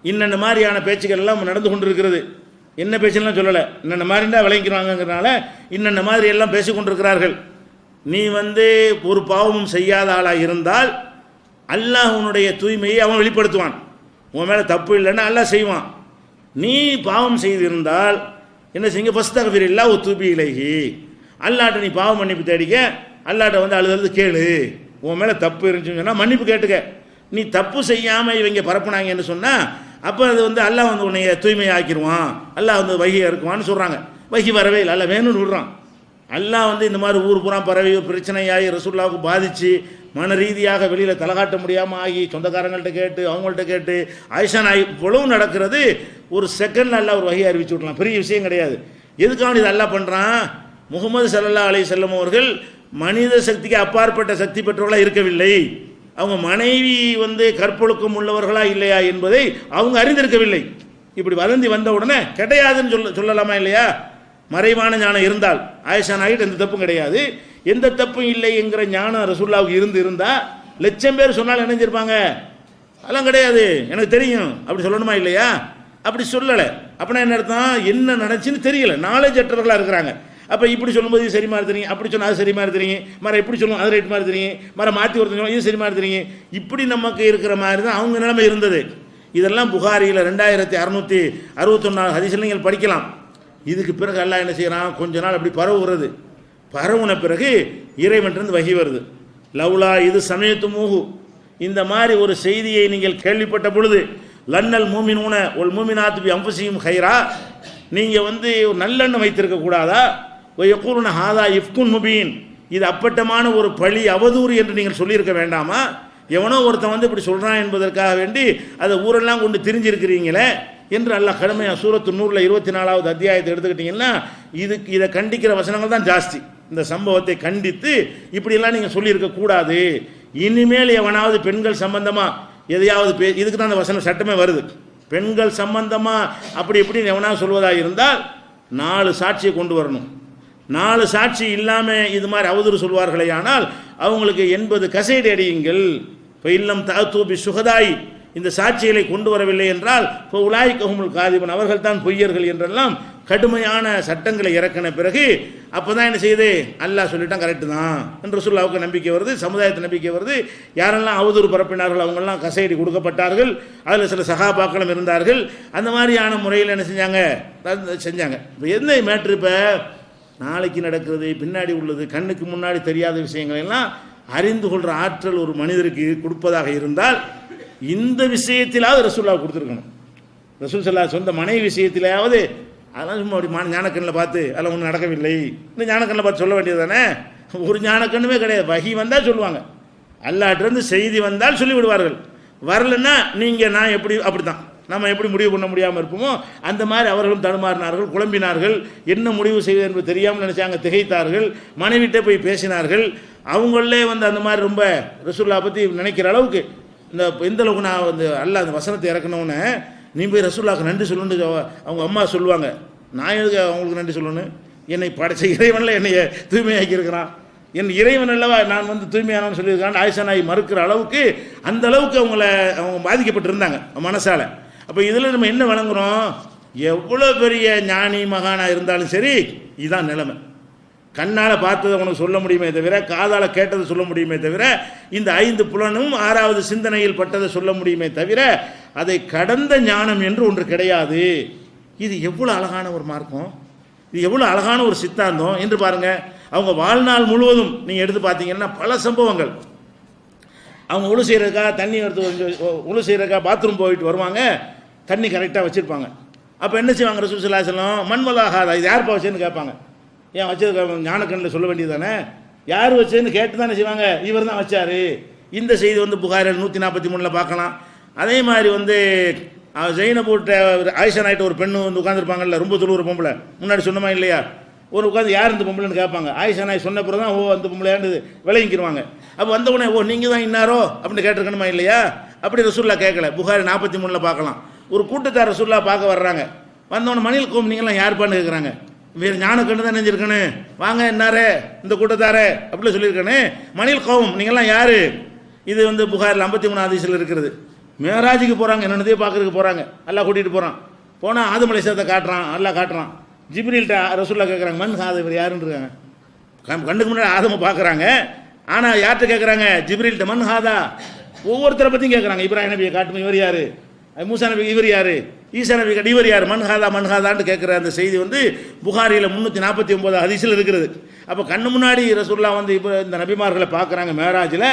இன்னென்ன மாதிரியான பேச்சுக்கள் எல்லாம் நடந்து கொண்டு இருக்கிறது, என்ன பேச்சுலாம் சொல்லலை, இன்னென்ன மாதிரின்னா விளங்கிக்கிறாங்கிறனால இன்னென்ன மாதிரி எல்லாம் பேசி கொண்டிருக்கிறார்கள், நீ ஒரு பாவமும் செய்யாத ஆளாக இருந்தால் அல்லாஹ் உன்னுடைய தூய்மையை அவன் வெளிப்படுத்துவான். உன் மேலே தப்பு இல்லைன்னா அல்லாஹ் செய்வான். நீ பாவம் செய்திருந்தால் என்ன செய்யுங்க, ஃபஸ்தக்ஃபிரில்லா வ தூபி இலைஹி, அல்லாஹ்ட்ட நீ பாவம் மன்னிப்பு தேடிக்க, அல்லாஹ்ட்ட அழுது கேளு. உன் மேலே தப்பு இருந்துச்சுன்னு சொன்னால் மன்னிப்பு கேட்டுக்க. நீ தப்பு செய்யாமல் இவங்க பரப்புனாங்கன்னு சொன்னால் அப்போ அது அல்லாஹ் உன்னைய தூய்மையை ஆக்கிடுவான், அல்லாஹ் வகி இருக்குவான்னு சொல்கிறாங்க. வகி வரவே இல்லை, அல்லாஹ் வேணும்னு விடுறான். அல்லாஹ் இந்த மாதிரி ஊர் பூரா பரவி ஒரு பிரச்சனையாகி ரசூலுல்லாஹ்வுக்கு பாதித்து மன ரீதியாக வெளியில் தலகாட்ட முடியாமல் ஆகி சொந்தக்காரங்கள்ட்ட கேட்டு அவங்கள்ட்ட கேட்டு ஆயிஷா நாய் இவ்வளவு நடக்கிறது. ஒரு செகண்டில் அல்லாஹ் ஒரு வகி அறிவிச்சு விடலாம், பெரிய விஷயம் கிடையாது. எதுக்காக இது அல்லாஹ் பண்ணுறான்? முகமது ஸல்லல்லாஹு அலைஹி வஸல்லம் அவர்கள் மனித சக்திக்கு அப்பாற்பட்ட சக்தி பெற்றவர்களாக இருக்கவில்லை. அவங்க மனைவி கற்பொழுக்கம் உள்ளவர்களா இல்லையா என்பதை அவங்க அறிந்திருக்கவில்லை. இப்படி வதந்தி வந்த உடனே கிடையாதுன்னு சொல்லலாமா இல்லையா? மறைவான ஞானம் இருந்தால் ஆயிஷா நாயிட்டு எந்த தப்பும் கிடையாது, எந்த தப்பும் இல்லை என்கிற ஞானம் ரசூலுல்லாஹ்வுக்கு இருந்தால் லட்சம் பேர் சொன்னாலும் நினைஞ்சிருப்பாங்க. அதெல்லாம் கிடையாது, எனக்கு தெரியும் அப்படி சொல்லணுமா இல்லையா? அப்படி சொல்லலை. அப்படின்னா என்ன அர்த்தம்? என்ன நினச்சின்னு தெரியல, நாலேஜ் அற்றவர்களாக இருக்கிறாங்க. அப்போ இப்படி சொல்லும்போது இது சரி மாதிரி தெரியும், அப்படி சொன்னால் அது சரி மாதிரி தெரியும், மரம் எப்படி சொல்லணும் அது ரைட் மாதிரி தெரியும், மரம் மாற்றி ஒருத்தர் இது சரி மாதிரி தெரியும். இப்படி நமக்கு இருக்கிற மாதிரி தான் அவங்க நிலைமை இருந்தது. இதெல்லாம் புகாரியில் 2661 ஹதீஸில் நீங்கள் படிக்கலாம். இதுக்கு பிறகு அல்லாஹ் என்ன செய்கிறான்? கொஞ்ச நாள் அப்படி பரவுகிறது. பரவுன பிறகு இறைவன்றிருந்து வகி வருது. லவ்லா இது சமயத்து மூஹு, இந்த மாதிரி ஒரு செய்தியை நீங்கள் கேள்விப்பட்ட பொழுது லன்னல் மூமினூன ஒல் மூமினாத்து பி அன்ஃபுஸிஹிம் ஹைரா, நீங்கள் நல்லெண்ணம் வைத்திருக்க கூடாதா? யக்கூலுன ஹாதா இஃப்குன் முபீன், இது அப்பட்டமான ஒரு பழி அவதூறு என்று நீங்கள் சொல்லியிருக்க வேண்டாமா? எவனோ ஒருத்தன் இப்படி சொல்கிறான் என்பதற்காக வேண்டி அதை ஊரெல்லாம் கொண்டு திரிஞ்சிருக்கிறீங்களே என்று அல்லாஹ் கடுமையாக சூரத்து நூறில் 24வது அத்தியாயத்தை எடுத்துக்கிட்டிங்கன்னா இதை கண்டிக்கிற வசனங்கள் தான் ஜாஸ்தி. இந்த சம்பவத்தை கண்டித்து இப்படியெல்லாம் நீங்கள் சொல்லியிருக்கக்கூடாது. இனிமேல் எவனாவது பெண்கள் சம்பந்தமாக எதையாவது இதுக்கு தான் அந்த வசனம் சட்டமே வருது. பெண்கள் சம்பந்தமாக அப்படி இப்படின்னு எவனாவது சொல்வதாக இருந்தால் 4 சாட்சியை கொண்டு வரணும். 4 சாட்சி இல்லாமல் இது மாதிரி அவதூறு சொல்வார்களே ஆனால் அவங்களுக்கு 80 கசைடு அடியுங்கள். இப்போ இல்லம் தூபி சுகதாய், இந்த சாட்சிகளை கொண்டு வரவில்லை என்றால் இப்போ உலாய்கஹுமுல் காதிபன், அவர்கள் தான் பொய்யர்கள் என்றெல்லாம் கடுமையான சட்டங்களை இறக்கின பிறகு அப்போ தான் என்ன செய்யுது? அல்லாஹ் சொல்லிட்டான் கரெக்டு தான் என்று ரசூலுல்லாஹ்வுக்கு நம்பிக்கை வருது, சமுதாயத்தை நம்பிக்கை வருது. யாரெல்லாம் அவதூறு பரப்பினார்கள் அவங்கெல்லாம் கசைடி கொடுக்கப்பட்டார்கள். அதில் சில சகாபாக்களும் இருந்தார்கள். அந்த மாதிரியான முறையில் என்ன செஞ்சாங்க? இப்போ எந்த மேட்ரு? இப்போ நாளைக்கு நடக்கிறது, பின்னாடி உள்ளது, கண்ணுக்கு முன்னாடி தெரியாத விஷயங்கள் எல்லாம் அறிந்து கொள்கிற ஆற்றல் ஒரு மனிதருக்கு கொடுப்பதாக இருந்தால் இந்த விஷயத்திலாவது ரசூலுல்லாஹ் கொடுத்துருக்கணும். ரசூல் ஸல்லல்லாஹு சொந்த மனைவி விஷயத்திலாவது அதெல்லாம் சும்மா அப்படி ஞானக்கண்ணில் பார்த்து அதெல்லாம் ஒன்றும் நடக்கவில்லை இந்த ஞானக்கண்ணில் பார்த்து சொல்ல வேண்டியது தானே. ஒரு ஞானக்கண்ணுமே கிடையாது. வஹி வந்தால் சொல்லுவாங்க, அல்லாஹ்ட்டிருந்து செய்தி வந்தால் சொல்லிவிடுவார்கள். வரலன்னா நீங்கள் நான் எப்படி அப்படி தான் நம்ம எப்படி முடிவு பண்ண முடியாமல் இருப்போமோ அந்த மாதிரி அவர்களும் தடுமாறினார்கள், குழம்பினார்கள். என்ன முடிவு செய்வது என்பது தெரியாமல் நினச்சாங்க, திகைத்தார்கள். மனைவிட்டே போய் பேசினார்கள். அவங்களே அந்த மாதிரி ரொம்ப ரசூலுல்லாஹ் பற்றி நினைக்கிற அளவுக்கு எந்த அளவுக்கு நான் அல்லாஹ் அந்த வசனத்தை இறக்கணுன்னு நீ போய் ரசூலுல்லாஹ்க்கு நன்றி சொல்லணுன்னு அவங்க அம்மா சொல்லுவாங்க. நான் எதுக்கு அவங்களுக்கு நன்றி சொல்லணும்? என்னை படைச்ச இறைவனில் என்னை தூய்மையாக்கி இருக்கிறான், என் இறைவன் அல்லவா நான் தூய்மையானவன்னு சொல்லியிருக்கான்னு ஆயிஷா நாய் மறுக்கிற அளவுக்கு அந்த அளவுக்கு அவங்க பாதிக்கப்பட்டிருந்தாங்க மனசால. அப்போ இதில் நம்ம என்ன வழங்குறோம்? எவ்வளோ பெரிய ஞானி மகானாக இருந்தாலும் சரி இதுதான் நிலைமை. கண்ணால் பார்த்ததை உனக்கு சொல்ல முடியுமே தவிர, காதால் கேட்டதை சொல்ல முடியுமே தவிர, இந்த 5 புலனும் 6வது சிந்தனையில் பட்டதை சொல்ல முடியுமே தவிர அதை கடந்த ஞானம் என்று ஒன்று கிடையாது. இது எவ்வளோ அழகான ஒரு மார்க்கம், இது எவ்வளோ அழகான ஒரு சித்தாந்தம் என்று பாருங்கள். அவங்க வாழ்நாள் முழுவதும் நீங்கள் எடுத்து பார்த்தீங்கன்னா பல சம்பவங்கள். அவங்க உழு செய்கிறதுக்காக தண்ணி எடுத்து உழு செய்கிறதுக்காக பாத்ரூம் போயிட்டு வருவாங்க, தண்ணி கரெக்டாக வச்சுருப்பாங்க. அப்போ என்ன செய்வாங்க? ரசூல் ஸல்லல்லாஹு அலைஹி வஸல்லம் மண்வலாகாதா, இது யார் வச்சேன்னு கேட்பாங்க. ஏன் வச்சது ஞானக்கண்ணில் சொல்ல வேண்டியது தானே? யார் வச்சேன்னு கேட்டு தானே செய்வாங்க. இவர் தான் வச்சார். இந்த செய்தி புகாரில் 143 பார்க்கலாம். அதே மாதிரி ஜெயினபூட்ட ஆயிஷா நாயிட்ட ஒரு பெண்ணு உட்காந்துருப்பாங்கல்ல, ரொம்ப தொழுவுற பொம்பளை, முன்னாடி சொன்னமா இல்லையா? ஒரு உட்காந்து யார் இந்த பொம்பளைன்னு கேட்பாங்க. ஆயிஷா நாய் சொன்ன பிறகு தான் அந்த பொம்பளையாண்டு விளங்கிக்கிடுவாங்க. அப்போ வந்த உடனே நீங்கள் தான் இன்னாரோ அப்படின்னு கேட்டிருக்கணுமா இல்லையா? அப்படி ரசூலுல்லாஹ் கேட்கல. புகாரி 43 பார்க்கலாம். ஒரு கூட்டத்தார் ரசூலுல்லாஹ் பார்க்க வர்றாங்க. வந்தவொடனே மணில் கோம் நீங்களாம் யாருப்பான்னு கேட்குறாங்க. வேறு ஞானக்கண்ணு தான் நினைஞ்சிருக்கணும், வாங்க என்னாரே இந்த கூட்டத்தாரே அப்படி சொல்லியிருக்கேன்னு. மணில் கோவம் நீங்கள்லாம் யார்? இது புகாரில் 53 ஹதீஸில் இருக்கிறது. மேராஜுக்கு போகிறாங்க, என்னென்னதையும் பார்க்குறதுக்கு போகிறாங்க. அல்லாஹ் கூட்டிகிட்டு போகிறான். போனால் ஆதம் அலைஹிஸ்ஸலாத்தை காட்டுறான், அல்லாஹ் காட்டுறான். ஜிப்ரீல்கிட்ட ரசூலுல்லாஹ் கேட்குறாங்க, மண் ஹாதா, இவர் யாருன்னு இருக்காங்க. கண்ணுக்கு முன்னாடி ஆதம பார்க்குறாங்க. ஆனால் யார்கிட்ட கேட்குறாங்க? ஜிப்ரீல்கிட்ட. மன்ஹாதா, ஒவ்வொருத்தரை பற்றியும் கேட்குறாங்க. இப்ராஹிம் நபியை காட்டும், இவர் யார்? மூசா நபி இவர் யார்? ஈசா நபி காட்டு இவர் யார்? மன்ஹாதான்னு கேட்குற அந்த செய்தி வந்து புகாரியில் 349 ஹதீஸில் இருக்கிறது. அப்போ கண்ணு முன்னாடி ரசூல்லா வந்து இப்போ இந்த நபிமார்களை பார்க்குறாங்க மேராஜில்.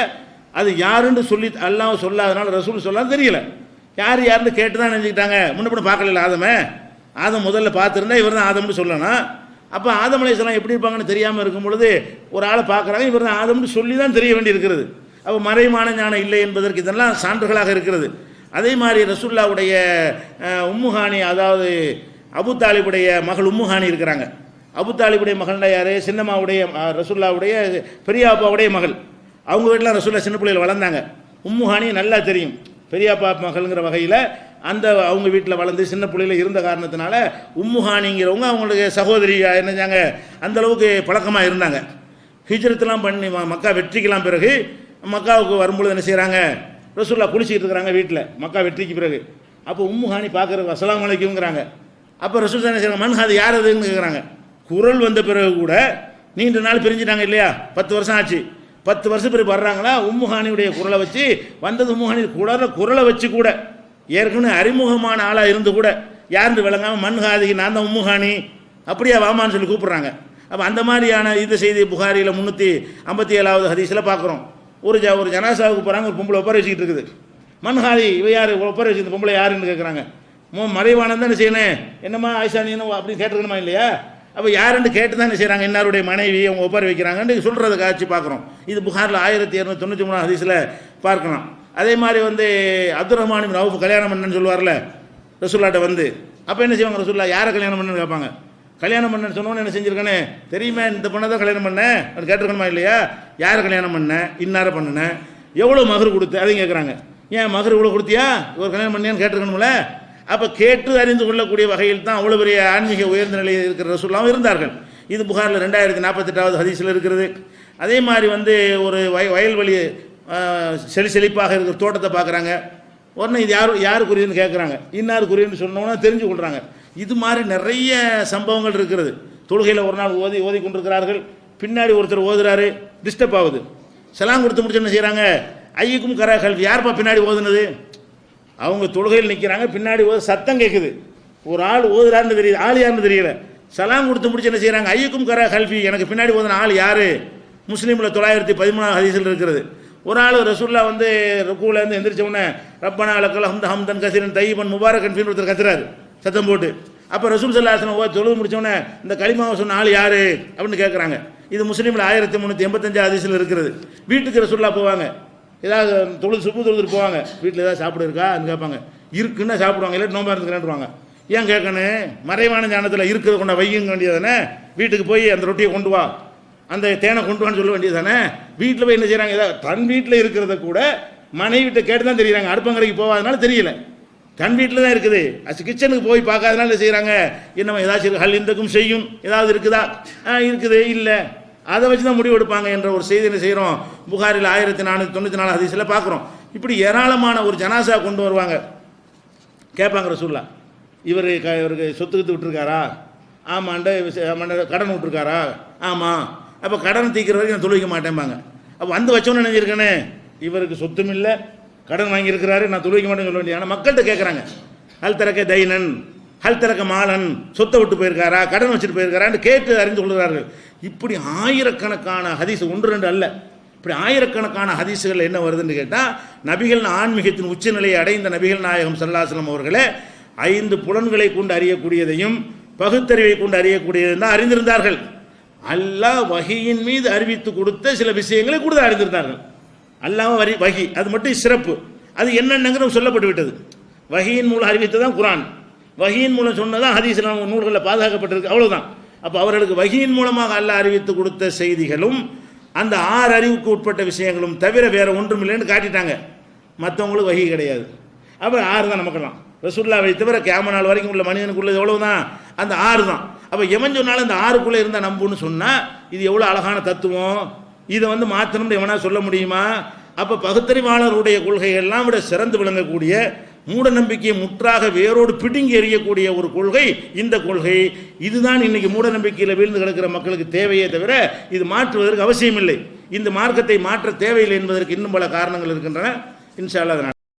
அது யாருன்னு சொல்லி அல்லாஹ் சொல்லாதனால ரசூல் சொல்லாது தெரியல. யாருன்னு கேட்டு தான் நினைச்சுக்கிட்டாங்க. முன்ன பார்க்கல ஆதம் முதல்ல பார்த்துருந்தா இவர் தான் ஆதம்னு சொல்லணும். அப்போ ஆதம் அலைஹிஸ்ஸலாம் எப்படி இருப்பாங்கன்னு தெரியாமல் இருக்கும் பொழுது ஒரு ஆளை பார்க்குறாங்க, இவர் தான் ஆதம்னு சொல்லி தான் தெரிய வேண்டி இருக்கிறது. அப்போ மறைமான ஞானம் இல்லை என்பதற்கு இதெல்லாம் சான்றுகளாக இருக்கிறது. அதே மாதிரி ரசூல்லாவுடைய உம்முஹானி, அதாவது அபு தாலிபுடைய மகள் உம்முஹானி இருக்கிறாங்க. அபு தாலிபுடைய மகள்னா யார்? சின்னம்மாவுடைய ரசூல்லாவுடைய பெரியாப்பாவுடைய மகள். அவங்க வீட்டில் ரசூல்லா சின்ன பிள்ளைகள் வளர்ந்தாங்க. உம்முஹானி நல்லா தெரியும், பெரியாப்பா மகள்ங்கிற வகையில் அந்த அவங்க வீட்டில் வளர்ந்து சின்ன பிள்ளையில் இருந்த காரணத்தினால உம்முஹானிங்கிறவங்க அவங்களுடைய சகோதரி என்னஞ்சாங்க அந்த அளவுக்கு பழக்கமாக இருந்தாங்க. ஹிஜ்ரத்லாம் பண்ணி மக்கா வெற்றிக்கலாம் பிறகு மக்காவுக்கு வரும்பொழுது என்ன செய்கிறாங்க? ரசூல்லா குளிச்சுட்டு இருக்கிறாங்க வீட்டில் மக்கா வெற்றிக்கு பிறகு. அப்போ உம்முஹானி பார்க்குறது அஸ்ஸலாமு அலைக்கும்ங்கிறாங்க. அப்போ ரசூல் என்ன செய்கிறாங்க? மன்ஹாது யார் அதுன்னு கேட்குறாங்க. குரல் வந்த பிறகு கூட நீண்ட நாள் பிரிஞ்சுட்டாங்க இல்லையா, 10 வருஷம் ஆச்சு. 10 வருஷம் பிறகு வர்றாங்களா, உம்முஹானியுடைய குரலை வச்சு வந்தது. உம்முஹானி குரலை வச்சு கூட ஏற்கனவே அறிமுகமான ஆளாக இருந்து கூட யாருன்னு விளங்காமல் மன்ஹாதி நான் தான் உம்முஹானி அப்படியே வாமான்னு சொல்லி கூப்பிட்றாங்க. அப்போ அந்த மாதிரியான இந்த செய்தி புகாரியில் 357வது ஹதீஸில் பார்க்குறோம். ஒரு ஜனாசாவுக்கு போகிறாங்க, ஒரு பொம்பளை ஒப்பரை வச்சுக்கிட்டு இருக்குது. மன்ஹாதி இவ யார்? ஒப்பரை வச்சு இந்த பொம்பளை யாருன்னு கேட்குறாங்க. மறைவானது தான் என்ன செய்யணும்? என்னம்மா ஆயிஷா நீ அப்படின்னு கேட்டுருக்கணுமா இல்லையா? அப்போ யாருன்னு கேட்டு தான் என்ன செய்கிறாங்க? இன்னாருடைய மனைவி அவங்க ஒப்பரை வைக்கிறாங்கன்னு சொல்கிறத காட்சி பார்க்குறோம். இது புகாரில் 1293 ஹதீஸில் பார்க்கலாம். அதே மாதிரி வந்து அப்துல் ரஹ்மான் இப்னு அவுஃப் கல்யாணம் பண்ணன்னு சொல்லுவார்ல ரசூல்லாட்ட வந்து. அப்போ என்ன செய்வாங்க? ரசூல்லா யாரை கல்யாணம் பண்ணுன்னு கேட்பாங்க. கல்யாணம் பண்ணன்னு சொன்னோன்னு என்ன செஞ்சுருக்கேன்னு தெரியுமே, இந்த பொண்ணை தான் கல்யாணம் பண்ணேன் அது கேட்டிருக்கணுமா இல்லையா? யாரை கல்யாணம் பண்ண? இன்னார பண்ணினேன். எவ்வளோ மகர் கொடுத்து? அதையும் கேட்குறாங்க. ஏன் மகர் இவ்வளோ கொடுத்தியா, இவர் கல்யாணம் பண்ணியான்னு கேட்டிருக்கணும்ல. அப்போ கேட்டு அறிந்து கொள்ளக்கூடிய வகையில் தான் அவ்வளோ பெரிய ஆன்மீக உயர்ந்த நிலையில் இருக்கிற ரசூல்லாவும் இருந்தார்கள். இது புகாரில் 2048வது ஹதீஸில் இருக்கிறது. அதே மாதிரி வந்து ஒரு வயல்வெளி செழிப்பாக இருக்கிற தோட்டத்தை பார்க்குறாங்க. உடனே இது யாருக்குரியதுன்னு கேட்குறாங்க. இன்னாருக்குரியன்னு சொன்னோன்னா தெரிஞ்சு கொள்கிறாங்க. இது மாதிரி நிறைய சம்பவங்கள் இருக்கிறது. தொழுகையில் ஒரு நாள் ஓதி கொண்டிருக்கிறார்கள். பின்னாடி ஒருத்தர் ஓதுறாரு, டிஸ்டர்ப் ஆகுது. செலாம் கொடுத்து முடிச்சு என்ன செய்கிறாங்க? ஐயுக்கும் கரா கல்வி, யார்ப்பா பின்னாடி ஓதுனது? அவங்க தொழுகையில் நிற்கிறாங்க, பின்னாடி சத்தம் கேட்குது. ஒரு ஆள் ஓதுறாருன்னு தெரியுது, ஆள் யாருன்னு தெரியல. சலாம் கொடுத்து முடிச்சு என்ன செய்கிறாங்க? ஐயுக்கும் கரா கல்வி, எனக்கு பின்னாடி ஓதுன ஆள் யார்? முஸ்லீமில் 913 ஹதீஸில் இருக்கிறது. ஒரு ஆள் ரசூல்லா வந்து ருக்கூலேருந்து எந்திரிச்ச உடனே ரப்பனா லக்கல் ஹம்த ஹம்தன் கசீரன் தையீபன் முபாரக்கன் ஃபீன்னு ஒருத்தர் கத்துறாரு சத்தம் போட்டு. அப்போ ரசூல் ஸல்லல்லாஹு அலைஹி வஸல்லம் தொழுது முடிச்சோடனே இந்த கலிமாவை சொன்ன ஆள் யார் அப்படின்னு கேட்குறாங்க. இது முஸ்லீமில் 1385 ஹதீஸில் இருக்கிறது. வீட்டுக்கு ரசூல்லா போவாங்க, ஏதாவது தொழுதுட்டு போவாங்க. வீட்டில் ஏதாவது சாப்பிட இருக்கான்னு கேட்பாங்க. இருக்குன்னா சாப்பிடுவாங்க, இல்லை நோம்பா இருந்துக்கிறேன்டுவாங்க. ஏன் கேட்கணும்? மறைவான ஞானத்தில் இருக்கிறத கொண்ட வையுங்க வேண்டியதானே. வீட்டுக்கு போய் அந்த ரொட்டியை கொண்டு வா, அந்த தேனை கொண்டு வான்னு சொல்ல வேண்டியது தானே. வீட்டில் போய் என்ன செய்கிறாங்க? ஏதாவது தன் வீட்டில் இருக்கிறத கூட மனைவிட்ட கேட்டு தான் தெரியுறாங்க. அடுப்பங்கரைக்கு போகாதனால தெரியல, தன் வீட்டில் தான் இருக்குது. கிச்சனுக்கு போய் பார்க்காதனால என்ன செய்கிறாங்க? என்னமா ஏதாச்சும் ஹல் இந்தக்கும் செய்யும் ஏதாவது இருக்குதா? இருக்குது, இல்லை, அதை வச்சு தான் முடிவு எடுப்பாங்க என்ற ஒரு செய்தி என்ன செய்கிறோம்? புகாரில் 1494 ஹதீஸில் பார்க்குறோம். இப்படி ஏராளமான ஒரு ஜனாசா கொண்டு வருவாங்க. கேட்பாங்க ரசூல்லா, இவருக்கு சொத்துக்கிட்டு விட்டுருக்காரா? ஆமாண்ட. கடன் விட்டுருக்காரா? ஆமாம். அப்போ கடன் தீக்கிற வரைக்கும் நான் தொழுவிக்க மாட்டேன்பாங்க. அப்போ வந்து வச்சோன்னு நினைஞ்சிருக்கேனே, இவருக்கு சொத்தும் இல்லை, கடன் வாங்கியிருக்கிறாரு, நான் தொழுவிக்க மாட்டேன்னு சொல்ல வேண்டிய. ஆனால் மக்கள்கிட்ட கேட்குறாங்க, ஹல் திறக்க தைனன், ஹல் திறக்க மாலன், சொத்தை விட்டு போயிருக்காரா, கடன் வச்சுட்டு போயிருக்காரான்னு கேட்டு அறிந்து கொள்கிறார்கள். இப்படி ஆயிரக்கணக்கான ஹதீஸ், 1 2 அல்ல, இப்படி ஆயிரக்கணக்கான ஹதீஸுகள் என்ன வருதுன்னு கேட்டால், நபிகள் ஆன்மீகத்தின் உச்சநிலையை அடைந்த நபிகள் நாயகம் ஸல்லல்லாஹு அலைஹி வஸல்லம் அவர்களே 5 புலன்களை கொண்டு அறியக்கூடியதையும் பகுத்தறிவை கொண்டு அறியக்கூடியதையும் தான் அறிந்திருந்தார்கள். அல்லாஹ் வஹியின் மீது அறிவித்து கொடுத்த சில விஷயங்களை கூட அறிந்திருந்தார்கள். அல்லாஹ் வஹி, அது மட்டும் சிறப்பு. அது என்னென்னங்கிறது சொல்லப்பட்டு விட்டது. வஹியின் மூலம் அறிவித்ததான் குர்ஆன், வஹியின் மூலம் சொன்னதான் ஹதீஸ் நூல்களில் பாதுகாக்கப்பட்டிருக்கு, அவ்வளவுதான். அப்போ அவர்களுக்கு வஹியின் மூலமாக அல்லாஹ் அறிவித்து கொடுத்த செய்திகளும் அந்த 6 அறிவுக்கு உட்பட்ட விஷயங்களும் தவிர வேற ஒன்றும் இல்லைன்னு காட்டிட்டாங்க. மற்றவங்களுக்கு வஹி கிடையாது. அப்போ 6 தான் நமக்கெல்லாம். ரசூலுல்லாஹை தவிர கியாமத் நாள் வரைக்கும் உள்ள மனிதனுக்குள்ளது எவ்வளவுதான்? அந்த 6 தான். அப்போ எவன் சொன்னாலும் இந்த 6க்குள்ளே இருந்தால் நம்புன்னு சொன்னால் இது எவ்வளோ அழகான தத்துவம். இதை வந்து மாற்றணும்னு எவனா சொல்ல முடியுமா? அப்போ பகுத்தறிவாளருடைய கொள்கைகள்லாம் விட சிறந்து விளங்கக்கூடிய மூட நம்பிக்கையை முற்றாக வேரோடு பிடுங்கி எறியக்கூடிய ஒரு கொள்கை இந்த கொள்கை. இதுதான் இன்னைக்கு மூட நம்பிக்கையில் வீழ்ந்து கிடக்கிற மக்களுக்கு தேவையே தவிர இது மாற்றுவதற்கு அவசியம் இல்லை. இந்த மார்க்கத்தை மாற்ற தேவையில்லை என்பதற்கு இன்னும் பல காரணங்கள் இருக்கின்றன. இன்ஷா அல்லாஹ்